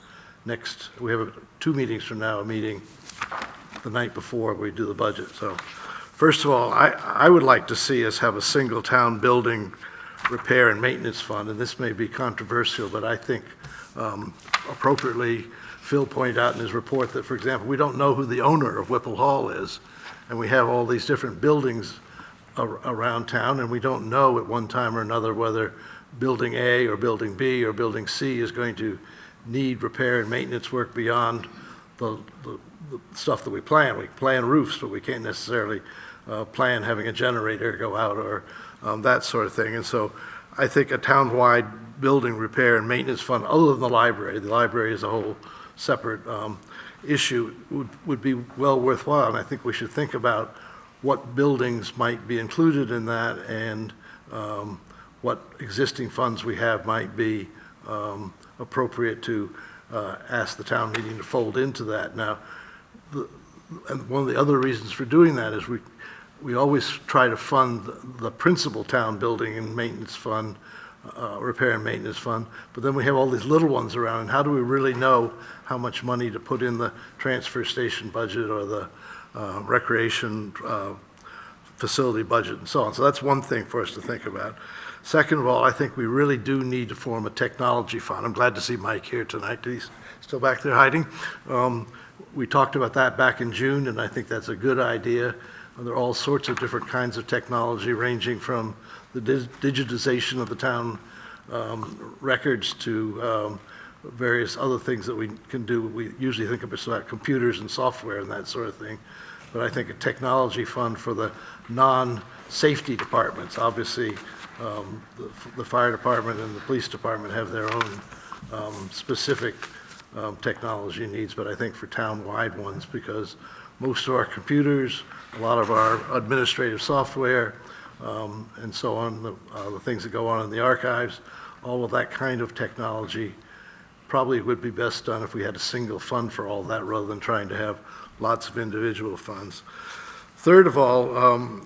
we have 2 meetings from now, a meeting the night before we do the budget. So first of all, I would like to see us have a single town building repair and maintenance fund, and this may be controversial, but I think appropriately Phil pointed out in his report that, for example, we don't know who the owner of Whipple Hall is, and we have all these different buildings around town, and we don't know at one time or another whether Building A or Building B or Building C is going to need repair and maintenance work beyond the stuff that we plan. We plan roofs, but we can't necessarily plan having a generator go out or that sort of thing. And so I think a town-wide building repair and maintenance fund, other than the library is a whole separate issue, would be well worthwhile. And I think we should think about what buildings might be included in that and what existing funds we have might be appropriate to ask the town meeting to fold into that. Now, and one of the other reasons for doing that is we always try to fund the principal town building and maintenance fund, repair and maintenance fund, but then we have all these little ones around, and how do we really know how much money to put in the transfer station budget or the recreation facility budget and so on? So that's one thing for us to think about. Second of all, I think we really do need to form a technology fund. I'm glad to see Mike here tonight. He's still back there hiding. We talked about that back in June, and I think that's a good idea. There are all sorts of different kinds of technology, ranging from the digitization of the town records to various other things that we can do. We usually think about computers and software and that sort of thing. But I think a technology fund for the non-safety departments, obviously the fire department and the police department have their own specific technology needs, but I think for town-wide ones, because most of our computers, a lot of our administrative software, and so on, the things that go on in the archives, all of that kind of technology probably would be best done if we had a single fund for all that rather than trying to have lots of individual funds. Third of all,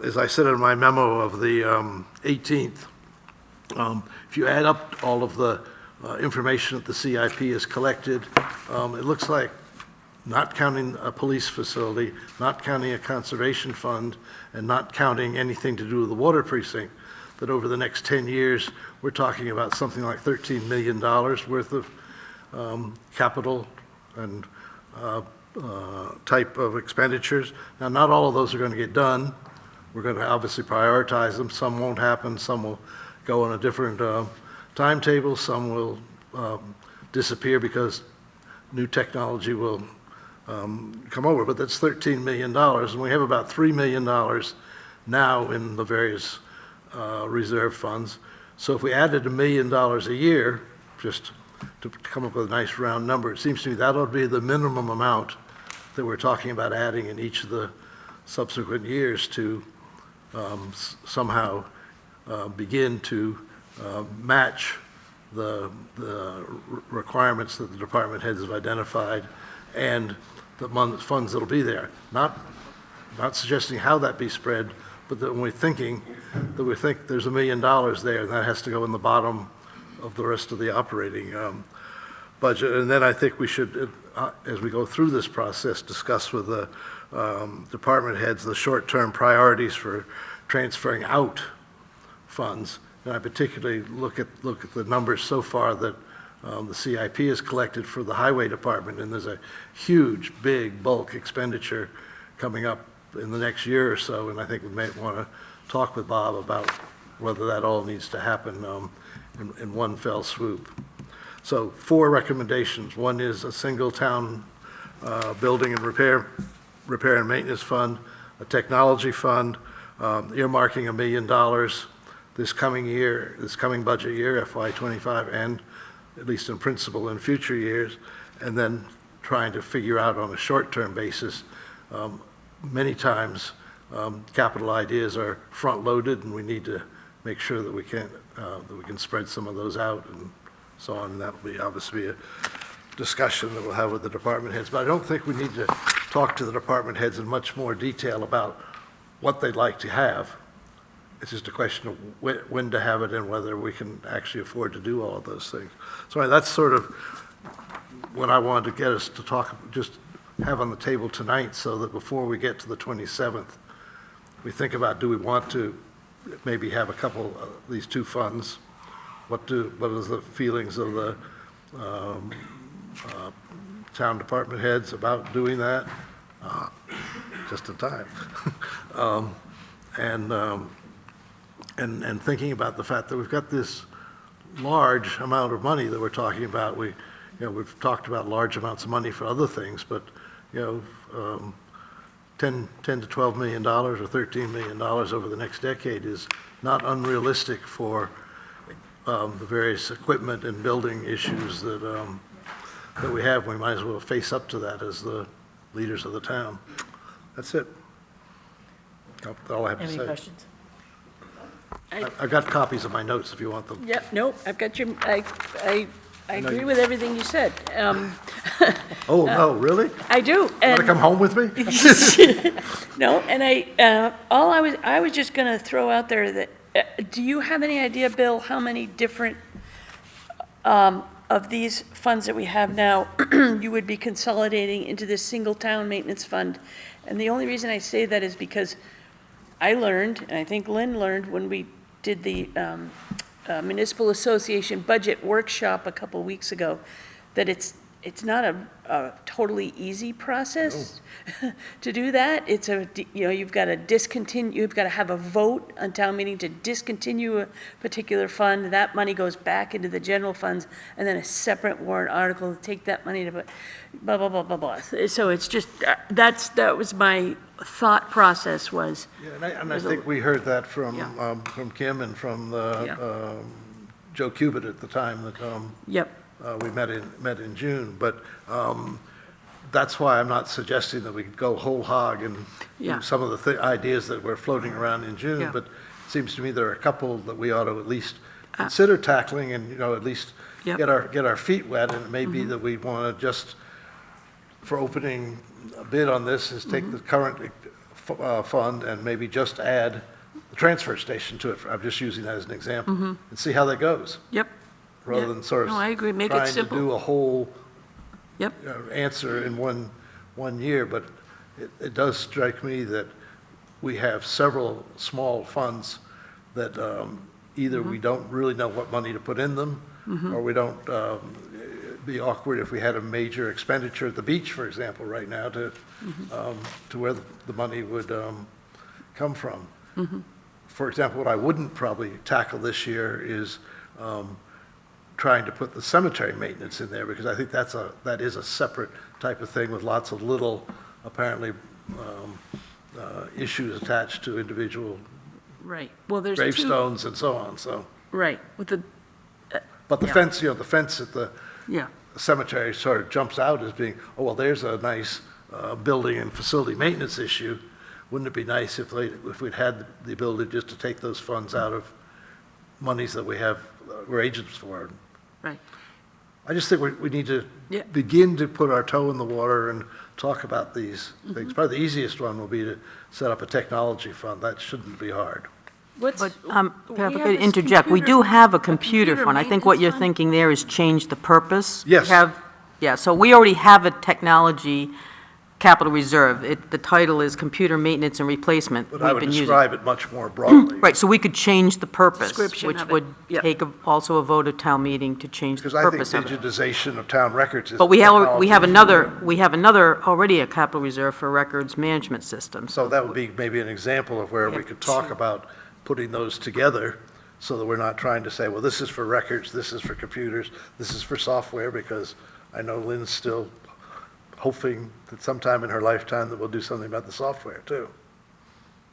as I said in my memo of the 18th, if you add up all of the information that the CIP has collected, it looks like, not counting a police facility, not counting a conservation fund, and not counting anything to do with the water precinct, that over the next 10 years, we're talking about something like $13 million worth of capital and type of expenditures. Now, not all of those are going to get done. We're going to obviously prioritize them. Some won't happen. Some will go on a different timetable. Some will disappear because new technology will come over. But that's $13 million, and we have about $3 million now in the various reserve funds. So if we added $1 million a year, just to come up with a nice round number, it seems to me that ought to be the minimum amount that we're talking about adding in each of the subsequent years to somehow begin to match the requirements that the department heads have identified and the funds that'll be there. Not suggesting how that be spread, but that when we're thinking that we think there's $1 million there, and that has to go in the bottom of the rest of the operating budget. And then I think we should, as we go through this process, discuss with the department heads the short-term priorities for transferring out funds. And I particularly look at the numbers so far that the CIP has collected for the highway department, and there's a huge, big bulk expenditure coming up in the next year or so, and I think we may want to talk with Bob about whether that all needs to happen in one fell swoop. So 4 recommendations. One is a single town building and repair and maintenance fund, a technology fund, earmarking $1 million this coming budget year, FY25, and at least in principle in future years, and then trying to figure out on a short-term basis. Many times capital ideas are front-loaded, and we need to make sure that we can spread some of those out and so on. And that will be obviously a discussion that we'll have with the department heads. But I don't think we need to talk to the department heads in much more detail about what they'd like to have. It's just a question of when to have it and whether we can actually afford to do all of those things. So that's sort of what I wanted to get us to talk, just have on the table tonight, so that before we get to the 27th, we think about, do we want to maybe have a couple, at least 2 funds? What is the feelings of the town department heads about doing that? Just in time. And thinking about the fact that we've got this large amount of money that we're talking about. We've talked about large amounts of money for other things, but 10 to $12 million or $13 million over the next decade is not unrealistic for the various equipment and building issues that we have. We might as well face up to that as the leaders of the town. That's it. That's all I have to say. Any questions? I've got copies of my notes if you want them. Yep, nope, I've got your, I agree with everything you said. Oh, no, really? I do. Want to come home with me? No, and I was just going to throw out there that, do you have any idea, Bill, how many different of these funds that we have now you would be consolidating into this single town maintenance fund? And the only reason I say that is because I learned, and I think Lynn learned when we did the Municipal Association budget workshop a couple weeks ago, that it's not a totally easy process to do that. It's you've got to have a vote on town meeting to discontinue a particular fund. That money goes back into the general funds, and then a separate warrant article to take that money to blah, blah, blah, blah, blah. So it's just, that was my thought process was. Yeah, and I think we heard that from Kim and from Joe Cubitt at the time that Yep. we met in June. But that's why I'm not suggesting that we go whole hog and Yeah. do some of the ideas that were floating around in June, Yeah. but it seems to me there are a couple that we ought to at least consider tackling and, at least Yep. get our feet wet, and it may be that we want to just, for opening a bid on this, is take the current fund and maybe just add the transfer station to it. I'm just using that as an example, and see how that goes, Yep, rather Yeah. than sort of No, I agree. Make it trying to simple. do a whole yep, answer in one year, but it does strike me that we have several small funds that either we don't really know what money to put in them, or we don't, be awkward if we had a major expenditure at the beach, for example, right now, to where the money would come from. For example, what I wouldn't probably tackle this year is trying to put the cemetery maintenance in there, because I think that is a separate type of thing with lots of little, apparently, issues attached to individual right. Well, there's two, gravestones and so on, so. right, with the, But the Yeah. fence, the fence at the yeah, cemetery sort of jumps out as being, oh, well, there's a nice building and facility maintenance issue. Wouldn't it be nice if we'd had the ability just to take those funds out of monies that we're agents for? right. I just think we need to Yeah. begin to put our toe in the water and talk about these things. Probably the easiest one will be to set up a technology fund. That shouldn't be hard. What's, But, we if I have could this interject, we computer- do have a computer fund. I think what maintenance you're fund? thinking there is change the purpose. We Yes. Yeah, so we already have a technology capital reserve. The title is Computer Maintenance and Replacement. But I We've would been using- describe it much more broadly. Right, so we could change the purpose, Description which of it. would Yep. take also a vote of town meeting to change the Because I think purpose of it. digitization of town records is. But we have technology. another, already a capital reserve for records management systems. So that would be maybe an example of where we could talk about putting those together, so that we're not trying to say, well, this is for records, this is for computers, this is for software, because I know Lynn's still hoping that sometime in her lifetime that we'll do something about the software too.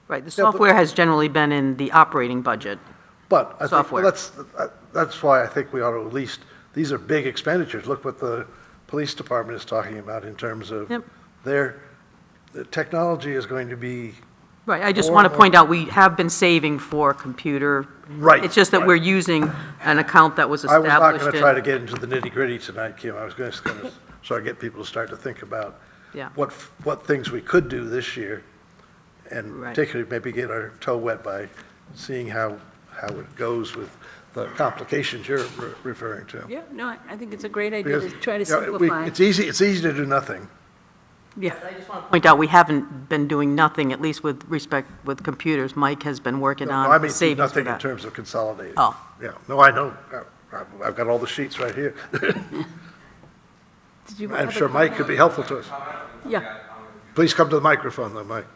Right, the Yeah, but- software has generally been in the operating budget. But I think, Software. well, that's why I think we ought to at least, these are big expenditures. Look what the police department is talking about in terms of Yep. the technology is going to be. Right, I just Or- want to point out, we have been saving for computer. Right, It's just that right. we're using an account that was I was established. not going to try to get into the nitty-gritty tonight, Kim. I was going to sort of get people to start to think about Yeah. what things we could do this year, and Right. particularly maybe get our toe wet by seeing how it goes with the complications you're referring to. Yeah, no, I think it's a great idea to Because, try to you know, simplify. It's easy to do nothing. Yeah, Point out, we haven't been doing nothing, at least with respect with computers. Mike has been working No, I on mean, do savings for nothing in that. terms of consolidating. Oh. Yeah, no, I know. I've got all the sheets right here. did you I'm have a sure Mike could be helpful to us. Yeah, Please come to the microphone, though, Mike.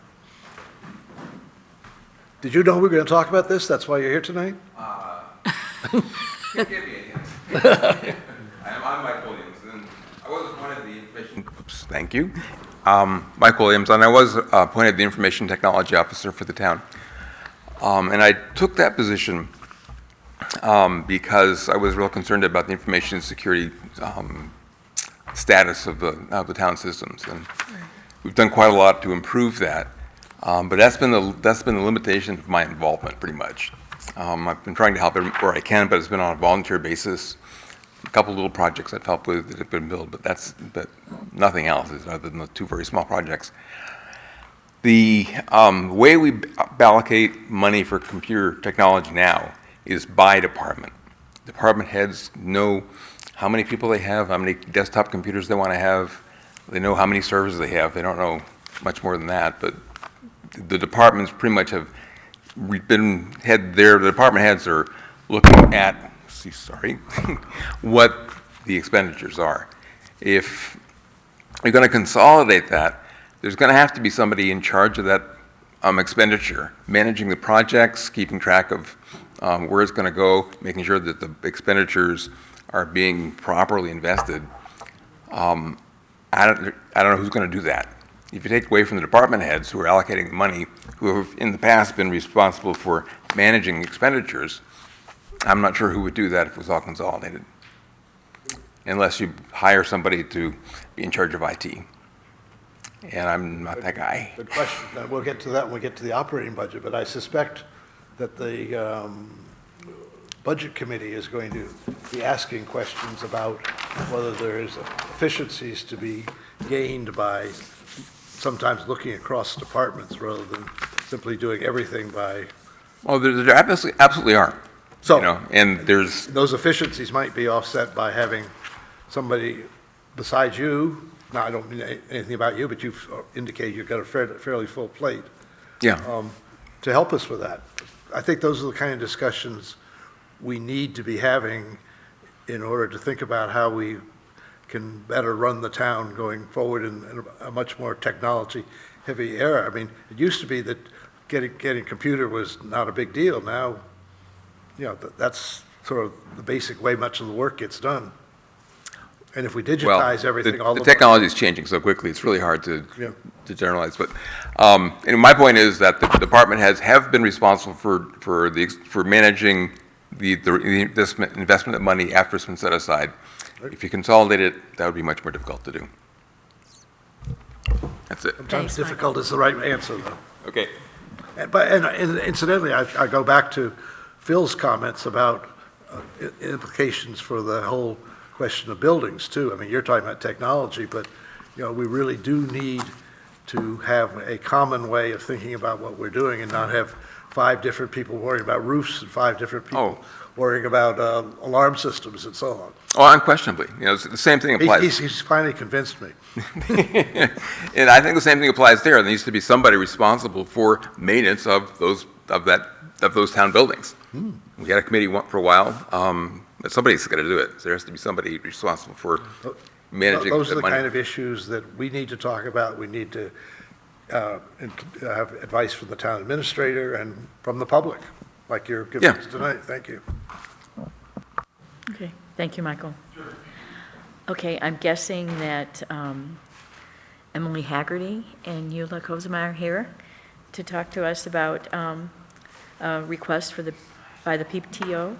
Did you know we were going to talk about this? That's why you're here tonight? I'm Mike Williams, and I was appointed the information. Oops, thank you. Mike Williams, and I was appointed the information technology officer for the town. And I took that position because I was real concerned about the information security status of the town systems, and we've done quite a lot to improve that. But that's been the limitation of my involvement, pretty much. I've been trying to help where I can, but it's been on a volunteer basis. A couple little projects I've helped with that have been built, but nothing else other than the two very small projects. The way we allocate money for computer technology now is by department. Department heads know how many people they have, how many desktop computers they want to have. They know how many servers they have. They don't know much more than that, but the departments pretty much have the department heads are looking at, what the expenditures are. If you're going to consolidate that, there's going to have to be somebody in charge of that expenditure, managing the projects, keeping track of where it's going to go, making sure that the expenditures are being properly invested. I don't know who's going to do that. If you take away from the department heads who are allocating the money, who have in the past been responsible for managing expenditures, I'm not sure who would do that if it was all consolidated, unless you hire somebody to be in charge of IT. and I'm not that guy. Good question. Now, we'll get to that when we get to the operating budget, but I suspect that the Budget Committee is going to be asking questions about whether there is efficiencies to be gained by sometimes looking across departments rather than simply doing everything by, Well, there absolutely are. So- You know, and there's, those efficiencies might be offset by having somebody besides you. Now, I don't mean anything about you, but you've indicated you've got a fairly full plate. yeah. To help us with that. I think those are the kind of discussions we need to be having in order to think about how we can better run the town going forward in a much more technology-heavy era. I mean, it used to be that getting computer was not a big deal. Now, you know, that's sort of the basic way much of the work gets done. And if we Well, digitize everything, all the of technology is changing so quickly, it's really hard to Yeah. generalize. But, and my point is that the department heads have been responsible for managing the investment of money after it's been set aside. If you consolidate it, that would be much more difficult to do. That's it. Sometimes difficult is the right answer, though. Okay. And incidentally, I go back to Phil's comments about implications for the whole question of buildings, too. I mean, you're talking about technology, but, you know, we really do need to have a common way of thinking about what we're doing and not have 5 different people worrying about roofs and 5 different people worrying about alarm systems and so on. Oh, unquestionably. You know, the same thing applies. He's finally convinced me. And I think the same thing applies there. There needs to be somebody responsible for maintenance of those town buildings. We had a committee for a while, but somebody's got to do it. There has to be somebody responsible for managing Those are the the money. kind of issues that we need to talk about. We need to have advice from the town administrator and from the public, like you're giving us tonight. Thank you. Okay, thank you, Michael. Okay, I'm guessing that Emily Haggerty and Eula Kozema are here to talk to us about a request by the PTO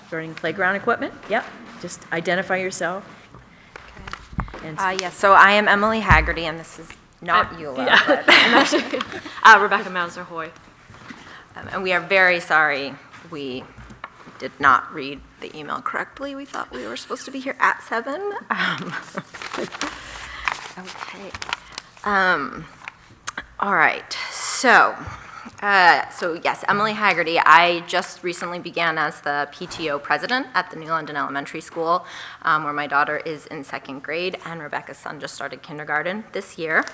regarding playground equipment. Yep, just identify yourself. And Yes, so I am Emily Haggerty, and this is not Eula, but Rebecca Mauser-Hoy. and we are very sorry we did not read the email correctly. We thought we were supposed to be here at 7. Okay. All right, so yes, Emily Haggerty. I just recently began as the PTO president at the New London Elementary School, where my daughter is in 2nd grade, and Rebecca's son just started kindergarten this year.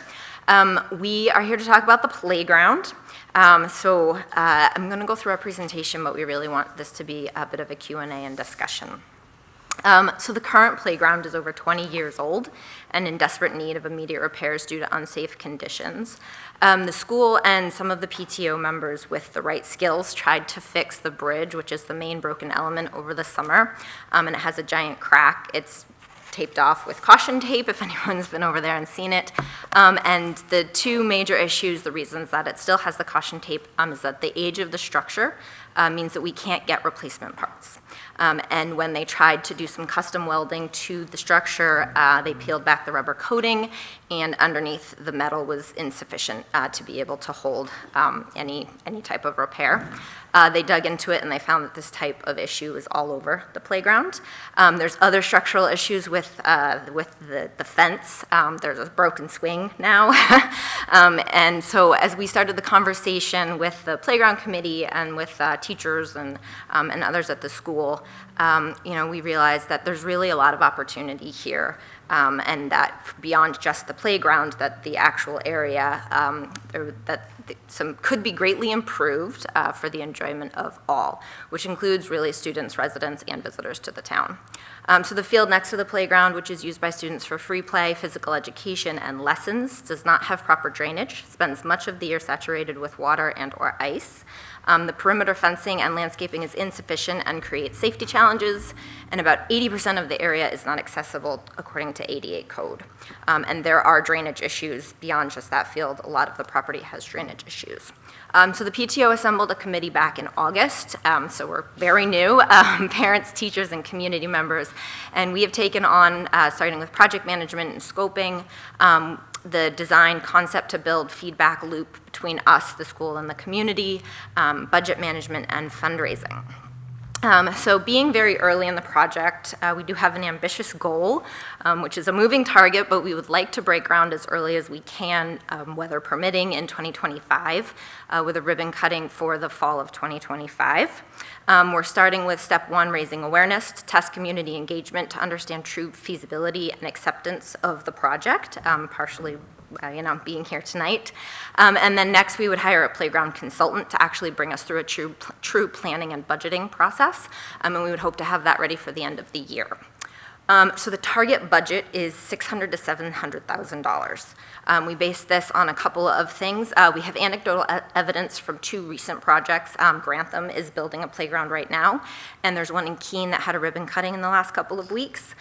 We are here to talk about the playground. I'm going to go through our presentation, but we really want this to be a bit of a Q&A and discussion. So the current playground is over 20 years old and in desperate need of immediate repairs due to unsafe conditions. The school and some of the PTO members with the right skills tried to fix the bridge, which is the main broken element, over the summer, and it has a giant crack. It's taped off with caution tape, if anyone's been over there and seen it. And the 2 major issues, the reasons that it still has the caution tape, is that the age of the structure means that we can't get replacement parts. And when they tried to do some custom welding to the structure, they peeled back the rubber coating, and underneath the metal was insufficient to be able to hold any type of repair. They dug into it and they found that this type of issue is all over the playground. There's other structural issues with the fence. There's a broken swing now. And so as we started the conversation with the playground committee and with teachers and others at the school, we realized that there's really a lot of opportunity here, and that beyond just the playground, that the actual area, some could be greatly improved for the enjoyment of all, which includes really students, residents, and visitors to the town. So the field next to the playground, which is used by students for free play, physical education, and lessons, does not have proper drainage, spends much of the year saturated with water and/or ice. The perimeter fencing and landscaping is insufficient and creates safety challenges, and about 80% of the area is not accessible according to ADA code. And there are drainage issues beyond just that field. A lot of the property has drainage issues. So the PTO assembled a committee back in August, so we're very new, parents, teachers, and community members, and we have taken on, starting with project management and scoping, the design concept to build feedback loop between us, the school, and the community, budget management, and fundraising. So being very early in the project, we do have an ambitious goal, which is a moving target, but we would like to break ground as early as we can, weather permitting, in 2025, with a ribbon cutting for the fall of 2025. We're starting with step one, raising awareness, to test community engagement, to understand true feasibility and acceptance of the project, partially being here tonight. And then next, we would hire a playground consultant to actually bring us through a true planning and budgeting process, and we would hope to have that ready for the end of the year. So the target budget is $600,000 to $700,000. We base this on a couple of things. We have anecdotal evidence from 2 recent projects. Grantham is building a playground right now, and there's one in Keene that had a ribbon cutting in the last couple of weeks.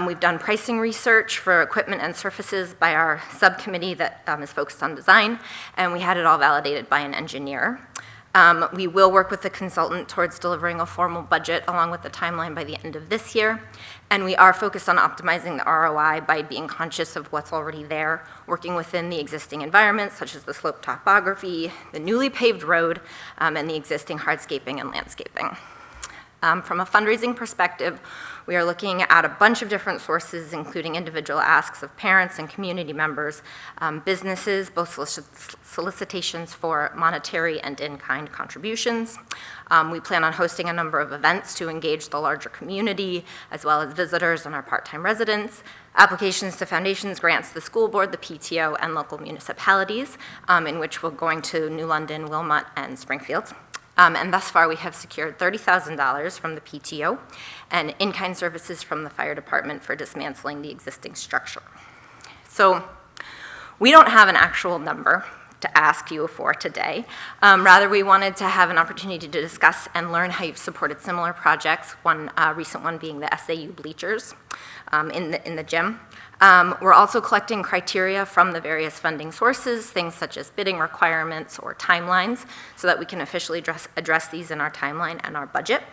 We've done pricing research for equipment and surfaces by our subcommittee that is focused on design, and we had it all validated by an engineer. We will work with the consultant towards delivering a formal budget along with the timeline by the end of this year. And we are focused on optimizing the ROI by being conscious of what's already there, working within the existing environment, such as the slope topography, the newly paved road, and the existing hardscaping and landscaping. From a fundraising perspective, we are looking at a bunch of different sources, including individual asks of parents and community members, businesses, both solicitations for monetary and in-kind contributions. We plan on hosting a number of events to engage the larger community, as well as visitors and our part-time residents, applications to foundations, grants to the school board, the PTO, and local municipalities, in which we're going to New London, Wilmot, and Springfield. And thus far, we have secured $30,000 from the PTO and in-kind services from the fire department for dismantling the existing structure. So we don't have an actual number to ask you for today. Rather, we wanted to have an opportunity to discuss and learn how you've supported similar projects, one recent one being the SAU bleachers in the gym. We're also collecting criteria from the various funding sources, things such as bidding requirements or timelines, so that we can officially address these in our timeline and our budget.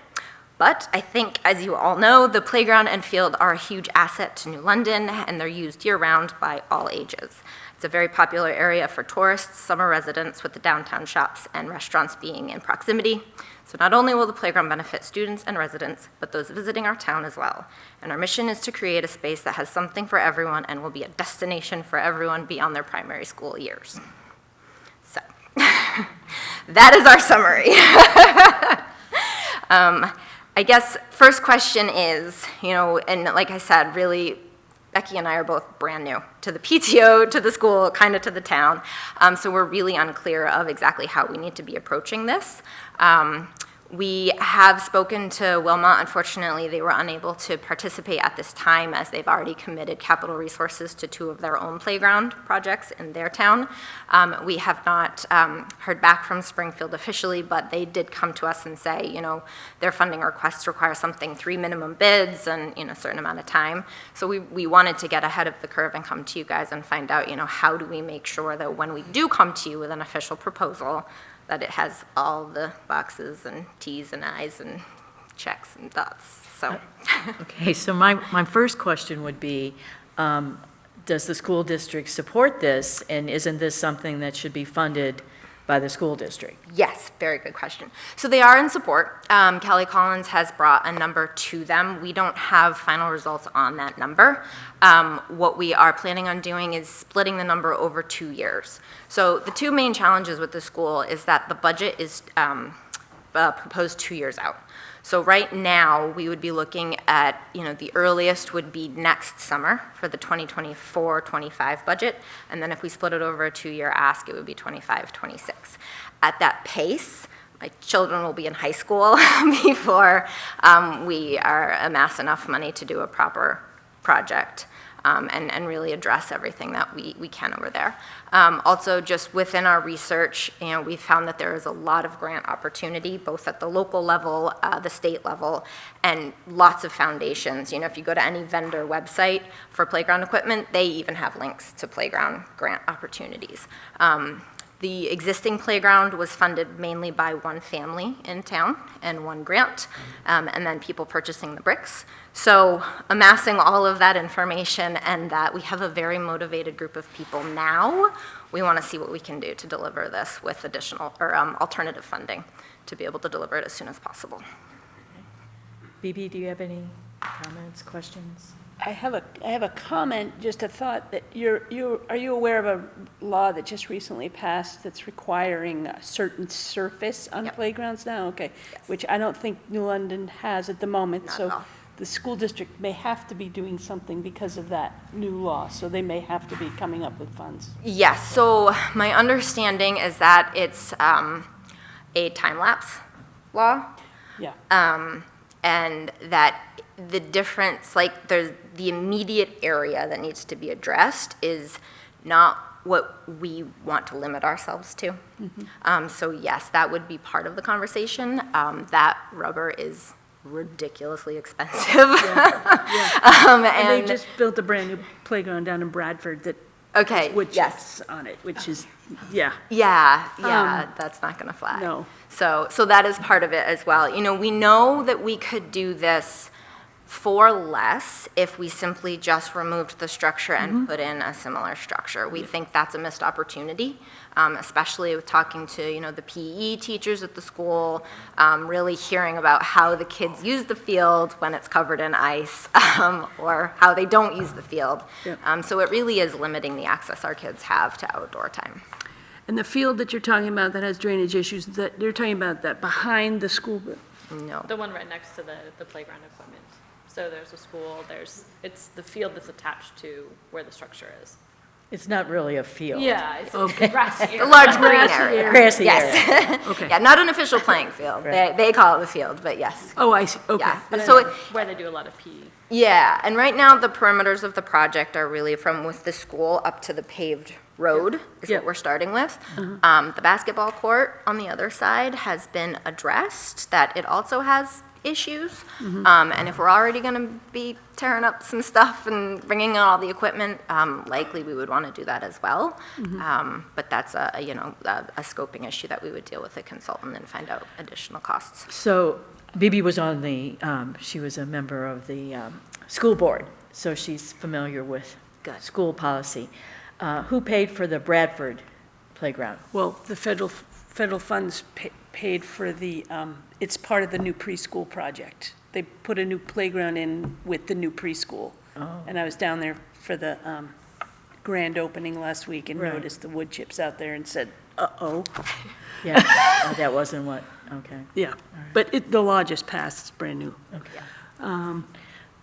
But I think, as you all know, the playground and field are a huge asset to New London, and they're used year-round by all ages. It's a very popular area for tourists, summer residents, with the downtown shops and restaurants being in proximity. So not only will the playground benefit students and residents, but those visiting our town as well. And our mission is to create a space that has something for everyone and will be a destination for everyone beyond their primary school years. So that is our summary. I guess first question is, and like I said, really, Becky and I are both brand new to the PTO, to the school, kind of to the town. So we're really unclear of exactly how we need to be approaching this. We have spoken to Wilmot. Unfortunately, they were unable to participate at this time as they've already committed capital resources to 2 of their own playground projects in their town. We have not heard back from Springfield officially, but they did come to us and say, their funding requests require 3 minimum bids and a certain amount of time. So we wanted to get ahead of the curve and come to you guys and find out, how do we make sure that when we do come to you with an official proposal, that it has all the boxes and T's and I's and checks and dots, so. Okay, so my first question would be, does the school district support this, and isn't this something that should be funded by the school district? Yes, very good question. So they are in support. Kelly Collins has brought a number to them. We don't have final results on that number. What we are planning on doing is splitting the number over 2 years. So the 2 main challenges with the school is that the budget is proposed 2 years out. So right now, we would be looking at, the earliest would be next summer for the 2024-25 budget, and then if we split it over a 2-year ask, it would be 25-26. At that pace, my children will be in high school before we amass enough money to do a proper project. And really address everything that we can over there. Also, just within our research, we found that there is a lot of grant opportunity, both at the local level, the state level, and lots of foundations. If you go to any vendor website for playground equipment, they even have links to playground grant opportunities. The existing playground was funded mainly by one family in town and one grant, and then people purchasing the bricks. So amassing all of that information and that we have a very motivated group of people now, we want to see what we can do to deliver this with additional or alternative funding to be able to deliver it as soon as possible. BB, do you have any comments, questions? I have a comment, just a thought, that are you aware of a law that just recently passed that's requiring a certain surface on Yep. playgrounds now? Okay, Yes. which I don't think New London has at the moment. Not at So all. the school district may have to be doing something because of that new law, so they may have to be coming up with funds. Yes, so my understanding is that it's a time-lapse law. Yeah. And that the difference, like, there's the immediate area that needs to be addressed is not what we want to limit ourselves to. So yes, that would be part of the conversation. That rubber is ridiculously expensive. And they And, just built a brand-new playground down in Bradford that okay, has wood yes. chips on it, which is, yeah, Yeah, that's not gonna fly. no. So that is part of it as well. You know, we know that we could do this for less if we simply just removed the structure and put in a similar structure. We think that's a missed opportunity, especially with talking to, you know, the PE teachers at the school, really hearing about how the kids use the field when it's covered in ice, or how they don't use the field. Yep. So it really is limiting the access our kids have to outdoor time. And the field that you're talking about that has drainage issues, that you're talking about that behind the school? No. The one right next to the playground equipment. So there's a school, it's the field that's attached to where the structure is. It's not really a field. Yeah, it's a grassy The area. large green area. Grassy Yes. Okay. Yeah, not an official playing field. Right. They call it the field, but yes. Oh, I see, okay. Yeah. And So, then where they do a lot of PE. yeah, and right now, the perimeters of the project are really from with the school up to the paved road is Yep. what we're starting with. The basketball court on the other side has been addressed, that it also has issues. And if we're already going to be tearing up some stuff and bringing in all the equipment, likely we would want to do that as well. But that's a scoping issue that we would deal with a consultant and find out additional costs. So BB was on she was a member of the school board, so she's familiar with Good. school policy. Who paid for the Bradford playground? Well, the federal funds paid for it's part of the new preschool project. They put a new playground in with the new preschool. Oh. And I was down there for the grand opening last week and Right. noticed the wood chips out there and said, uh-oh. Yeah, oh, that wasn't what, okay. Yeah, but the law just passed, it's brand new.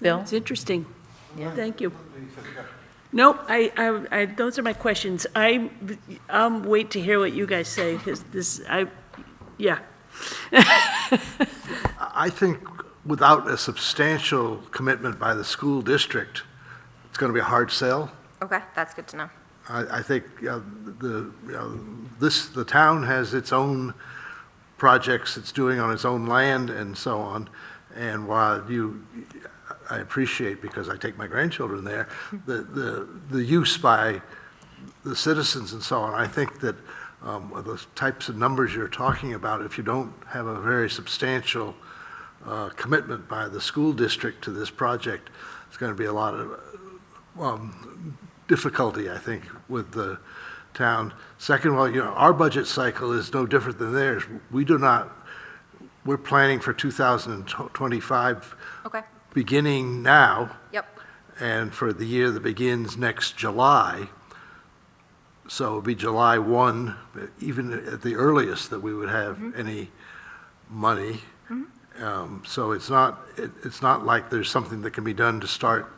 Bill? It's interesting. Yeah. Thank you. Nope, those are my questions. I'll wait to hear what you guys say, because yeah. I think without a substantial commitment by the school district, it's going to be a hard sell. Okay, that's good to know. I think the town has its own projects it's doing on its own land and so on. And while I appreciate, because I take my grandchildren there, the use by the citizens and so on, I think that those types of numbers you're talking about, if you don't have a very substantial commitment by the school district to this project, it's going to be a lot of difficulty, I think, with the town. Second of all, our budget cycle is no different than theirs. We're planning for 2025 Okay, beginning now, yep. and for the year that begins next July. So it'll be July 1, even at the earliest, that we would have any money. So it's not like there's something that can be done to start,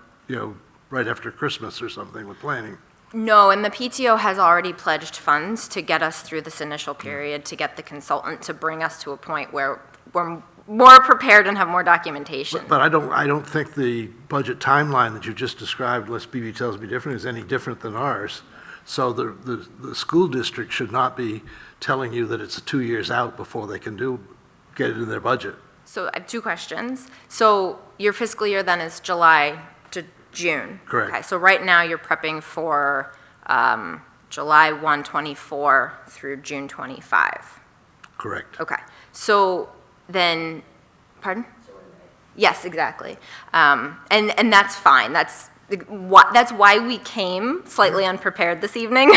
right after Christmas or something with planning. No, and the PTO has already pledged funds to get us through this initial period, to get the consultant to bring us to a point where we're more prepared and have more documentation. But I don't think the budget timeline that you just described, unless BB tells me different, is any different than ours. So the school district should not be telling you that it's 2 years out before they can get it in their budget. So I have two questions. So your fiscal year then is July to June? Correct. Okay, so right now you're prepping for July 1, 24 through June 25. Correct. Okay, so then, pardon? Yes, exactly. And that's fine. That's why we came slightly unprepared this evening.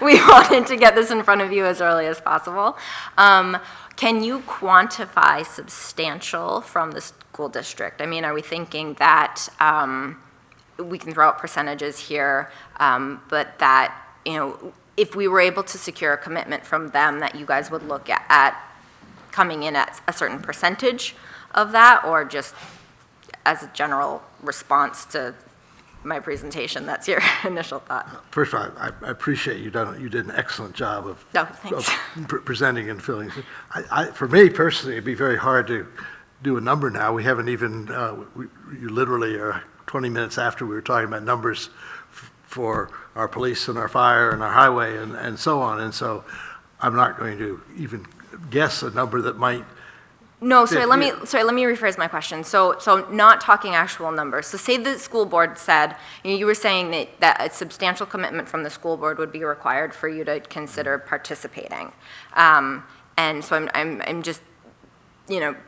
We wanted to get this in front of you as early as possible. Can you quantify substantial from the school district? I mean, are we thinking that we can throw out percentages here, but that, if we were able to secure a commitment from them, that you guys would look at coming in at a certain percentage of that, or just as a general response to my presentation, that's your initial thought? First of all, I appreciate you did an excellent job of, thanks. Presenting and filling. For me personally, it'd be very hard to do a number now. We haven't even, you literally are 20 minutes after we were talking about numbers for our police and our fire and our highway and so on. And so I'm not going to even guess a number that might. No, sorry, let me rephrase my question. So not talking actual numbers. So say the school board said, you were saying that a substantial commitment from the school board would be required for you to consider participating. And so I'm just,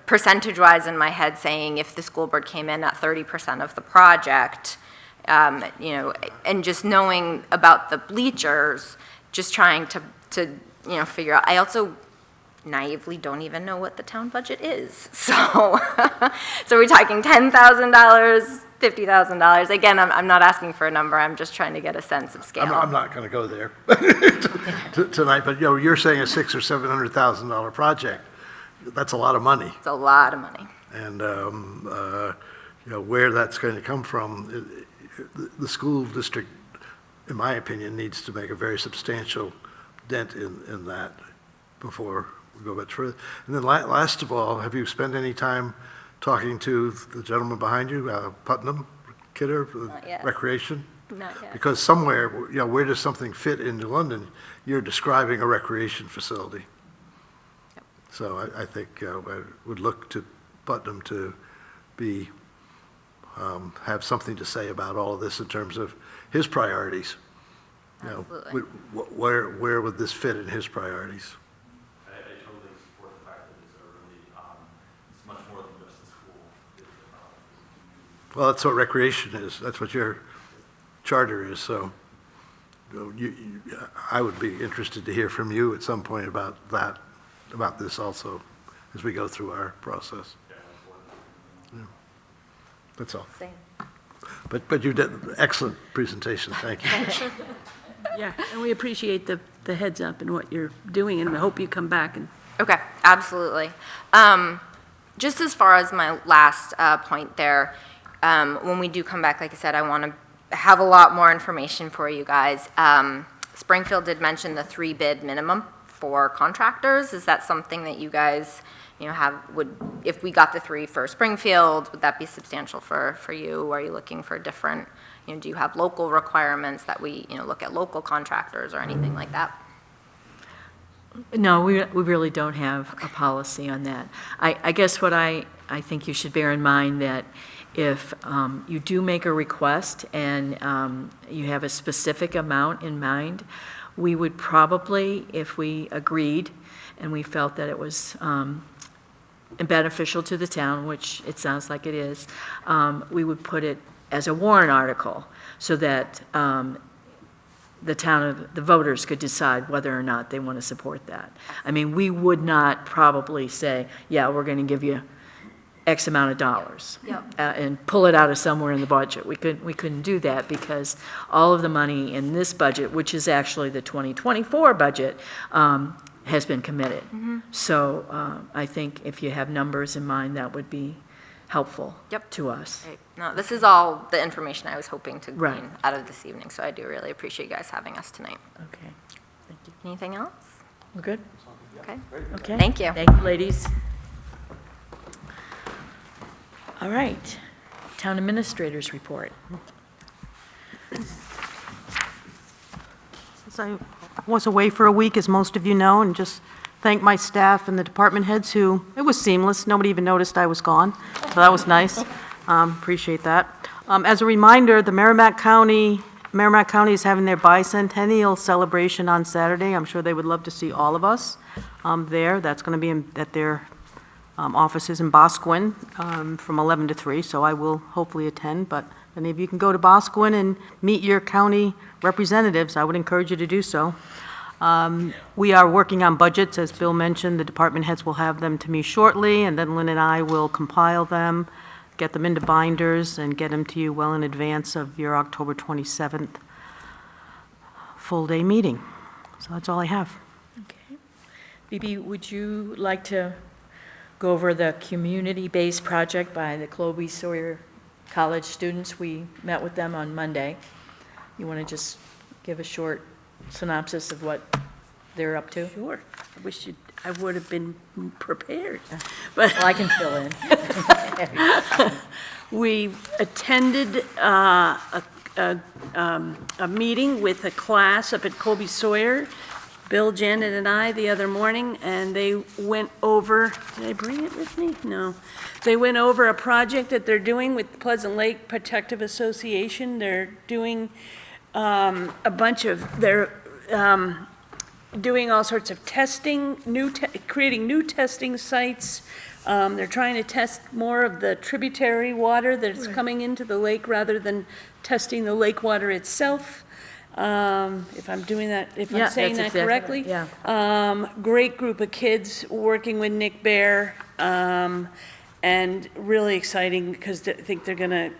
percentage-wise in my head saying if the school board came in at 30% of the project, and just knowing about the bleachers, just trying to figure out. I also naively don't even know what the town budget is. So we're talking $10,000, $50,000. Again, I'm not asking for a number. I'm just trying to get a sense of scale. I'm not going to go there tonight, but you're saying a $600,000 or $700,000 project. That's a lot of money. It's a lot of money. And where that's going to come from, the school district, in my opinion, needs to make a very substantial dent in that before we go much further. And then last of all, have you spent any time talking to the gentleman behind you, Putnam, Kidder, Not yet. Recreation? Not yet. Because somewhere, where does something fit into London? You're describing a recreation facility. Yep. So I think I would look to Putnam to be, have something to say about all of this in terms of his priorities. Absolutely. Where would this fit in his priorities? I totally support the fact that it's much more than just the school. Well, that's what recreation is. That's what your charter is. So I would be interested to hear from you at some point about that, about this also, as we go through our process. Yeah. That's all. Same. But you did an excellent presentation. Thank you. Yeah, and we appreciate the heads up and what you're doing, and I hope you come back and. Okay, absolutely. Just as far as my last point there, when we do come back, like I said, I want to have a lot more information for you guys. Springfield did mention the 3-bid minimum for contractors. Is that something that you guys, if we got the 3 for Springfield, would that be substantial for you? Are you looking for different, do you have local requirements that we, look at local contractors or anything like that? No, we really don't have a policy on that. I guess what I think you should bear in mind that if you do make a request and you have a specific amount in mind, we would probably, if we agreed and we felt that it was beneficial to the town, which it sounds like it is, we would put it as a warrant article so that the voters could decide whether or not they want to support that. I mean, we would not probably say, yeah, we're going to give you X amount of dollars. Yep. And pull it out of somewhere in the budget. We couldn't do that because all of the money in this budget, which is actually the 2024 budget, has been committed. Mm-hmm. So I think if you have numbers in mind, that would be helpful to us. Right. No, this is all the information I was hoping to Right. glean out of this evening, so I do really appreciate you guys having us tonight. Okay. Thank you. Anything else? We're good? Okay. Okay. Thank you. Thank you, ladies. All right. Town administrators report. Since I was away for a week, as most of you know, and just thank my staff and the department heads who, it was seamless. Nobody even noticed I was gone, so that was nice. Appreciate that. As a reminder, the Merrimack County Merrimack County is having their bicentennial celebration on Saturday. I'm sure they would love to see all of us there. That's going to be at their offices in Bosquen from 11 to 3, so I will hopefully attend. But if any of you can go to Bosquen and meet your county representatives, I would encourage you to do so. We are working on budgets, as Bill mentioned. The department heads will have them to me shortly, and then Lynn and I will compile them, get them into binders, and get them to you well in advance of your October 27th full-day meeting. So that's all I have. Okay. Phoebe, would you like to go over the community-based project by the Colby Sawyer College students? We met with them on Monday. You want to just give a short synopsis of what they're up to? Sure. I would have been prepared. Well, I can fill in. We attended a meeting with a class up at Colby Sawyer, Bill, Janet, and I the other morning, and they went over, did I bring it with me? No. They went over a project that they're doing with Pleasant Lake Protective Association. They're doing they're doing all sorts of testing, creating new testing sites. They're trying to test more of the tributary water that's coming into the lake rather than testing the lake water itself. If I'm doing that, if I'm saying that correctly. Yeah. Great group of kids working with Nick Bear, and really exciting because I think they're going to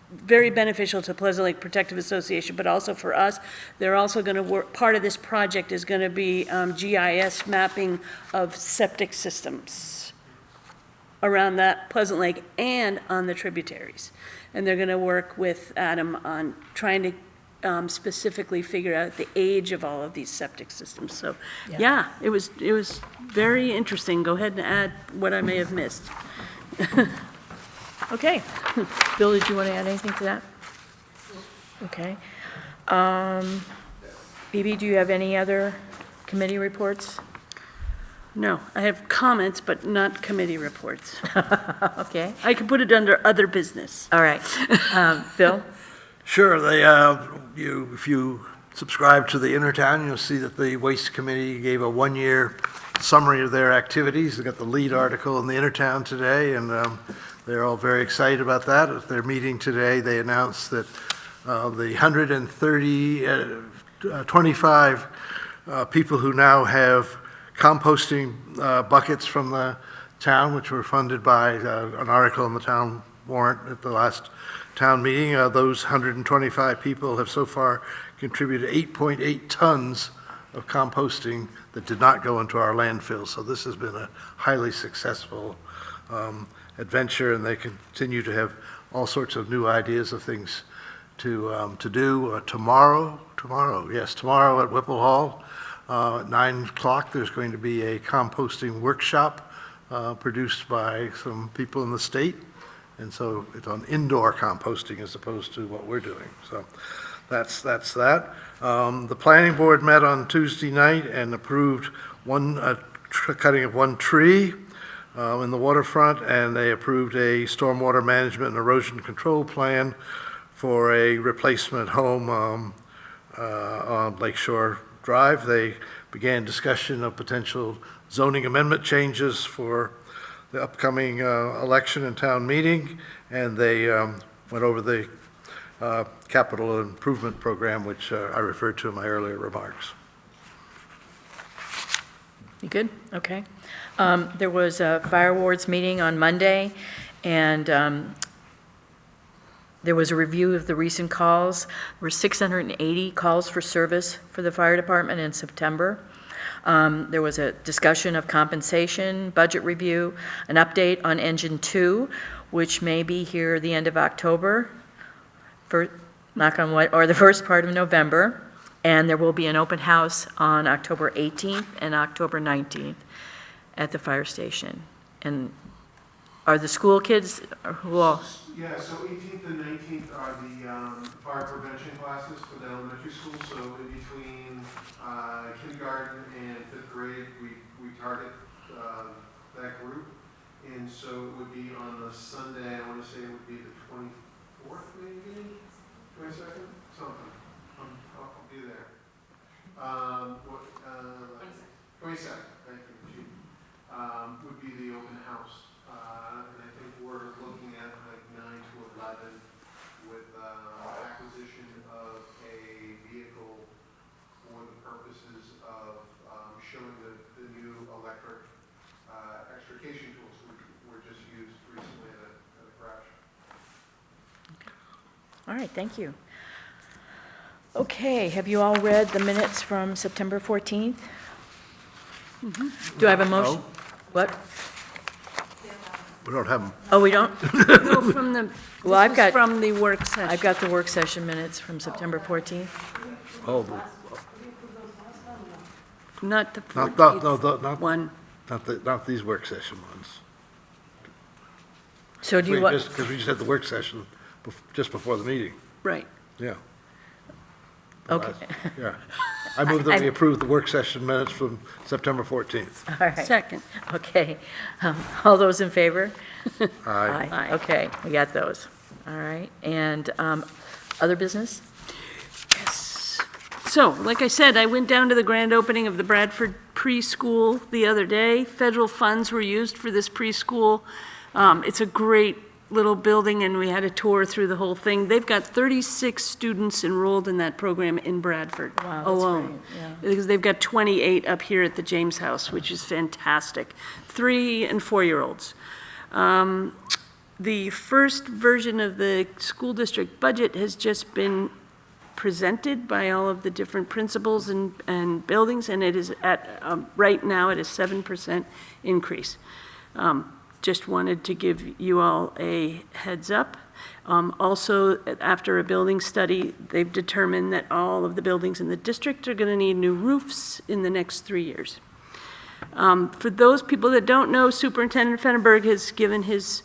very beneficial to Pleasant Lake Protective Association, but also for us. They're also going to work, part of this project is going to be GIS mapping of septic systems around that Pleasant Lake and on the tributaries. And they're going to work with Adam on trying to specifically figure out the age of all of these septic systems. So, yeah, it was very interesting. Go ahead and add what I may have missed. Okay. Bill, did you want to add anything to that? Okay. Phoebe, do you have any other committee reports? No, I have comments, but not committee reports. Okay. I can put it under other business. All right. Bill? Sure, if you subscribe to the Intertown, you'll see that the Waste Committee gave a one-year summary of their activities. They got the lead article in the Intertown today, and they're all very excited about that. At their meeting today, they announced that the 25 people who now have composting buckets from the town, which were funded by an article in the town warrant at the last town meeting, those 125 people have so far contributed 8.8 tons of composting that did not go into our landfill. So this has been a highly successful adventure, and they continue to have all sorts of new ideas of things to do. Tomorrow at Whipple Hall, at 9 o'clock, there's going to be a composting workshop produced by some people in the state. And so it's on indoor composting as opposed to what we're doing. So that's that. The planning board met on Tuesday night and approved cutting of one tree in the waterfront, and they approved a stormwater management and erosion control plan for a replacement home on Lakeshore Drive. They began discussion of potential zoning amendment changes for the upcoming election and town meeting, and they went over the capital improvement program, which I referred to in my earlier remarks. You good? Okay. There was a fire awards meeting on Monday, and there was a review of the recent calls. There were 680 calls for service for the fire department in September. There was a discussion of compensation, budget review, an update on Engine 2, which may be here the end of October, knock on wood, or the first part of November. And there will be an open house on October 18th and October 19th at the fire station. And are the school kids, who all? Yeah, so 18th and 19th are the fire prevention classes for the elementary school. So in between kindergarten and 5th grade, we target that group. And so it would be on the Sunday, I want to say it would be the 24th maybe, 22nd? something. I'll be there. 22nd, thank you, Chief, would be the open house. And I think we're looking at like 9 to 11 with acquisition of a vehicle for the purposes of showing the new electric extrication tools were just used recently at a crash. All right, thank you. Okay, have you all read the minutes from September 14th? Do I have a motion? What? We don't have them. Oh, we don't? No, from the, Well, I've this was got- from the work session. I've got the work session minutes from September 14th. Oh, Not the not, 14th one. not these work session ones. So do you want, Because we just had the work session just before the meeting, Right. yeah. okay, Yeah. I move that we I- approve the work session minutes from September 14th. all right, Second. okay. All those in favor? Aye. Aye. Okay, we got those. All right, and other business? So, like I said, I went down to the grand opening of the Bradford preschool the other day. Federal funds were used for this preschool. It's a great little building, and we had a tour through the whole thing. They've got 36 students enrolled in that program in Bradford Wow, that's alone. great, yeah. Because they've got 28 up here at the James House, which is fantastic. 3- and 4-year-olds. The first version of the school district budget has just been presented by all of the different principals and buildings, and it is at, right now, at a 7% increase. Just wanted to give you all a heads up. Also, after a building study, they've determined that all of the buildings in the district are going to need new roofs in the next 3 years. For those people that don't know, Superintendent Fenneberg has given is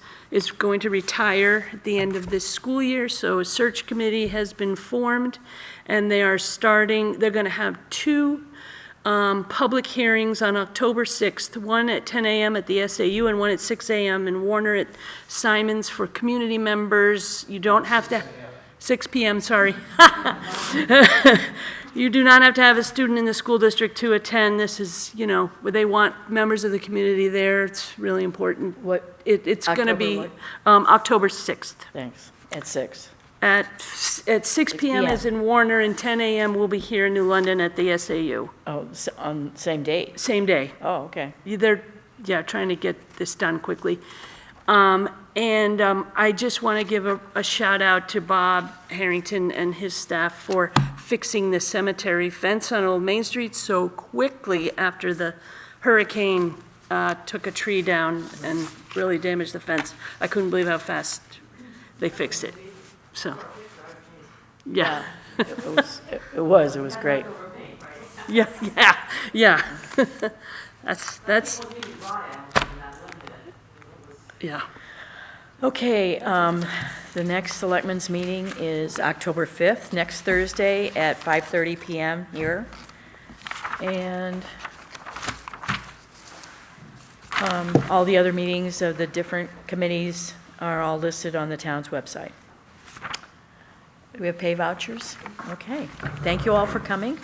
going to retire at the end of this school year, so a search committee has been formed, and they're going to have 2 public hearings on October 6th, one at 10 a.m. at the SAU and one at 6 a.m. in Warner at Seamans for community members. You don't have to, 6 p.m., sorry. You do not have to have a student in the school district to attend. This is, where they want members of the community there. It's really important. It's going to be October 6th. Thanks, at 6. At 6 p.m. is in Warner, and 10 a.m. we'll be here in New London at the SAU. Oh, on same date? Same day. Oh, okay. They're, trying to get this done quickly. I just want to give a shout out to Bob Harrington and his staff for fixing the cemetery fence on Old Main Street so quickly after the hurricane took a tree down and really damaged the fence. I couldn't believe how fast they fixed it. So, yeah. It was great. Yeah. That's, yeah. Okay, the next Selectmen's meeting is October 5th, next Thursday at 5:30 PM here. And all the other meetings of the different committees are all listed on the town's website. Do we have pay vouchers? Okay, thank you all for coming.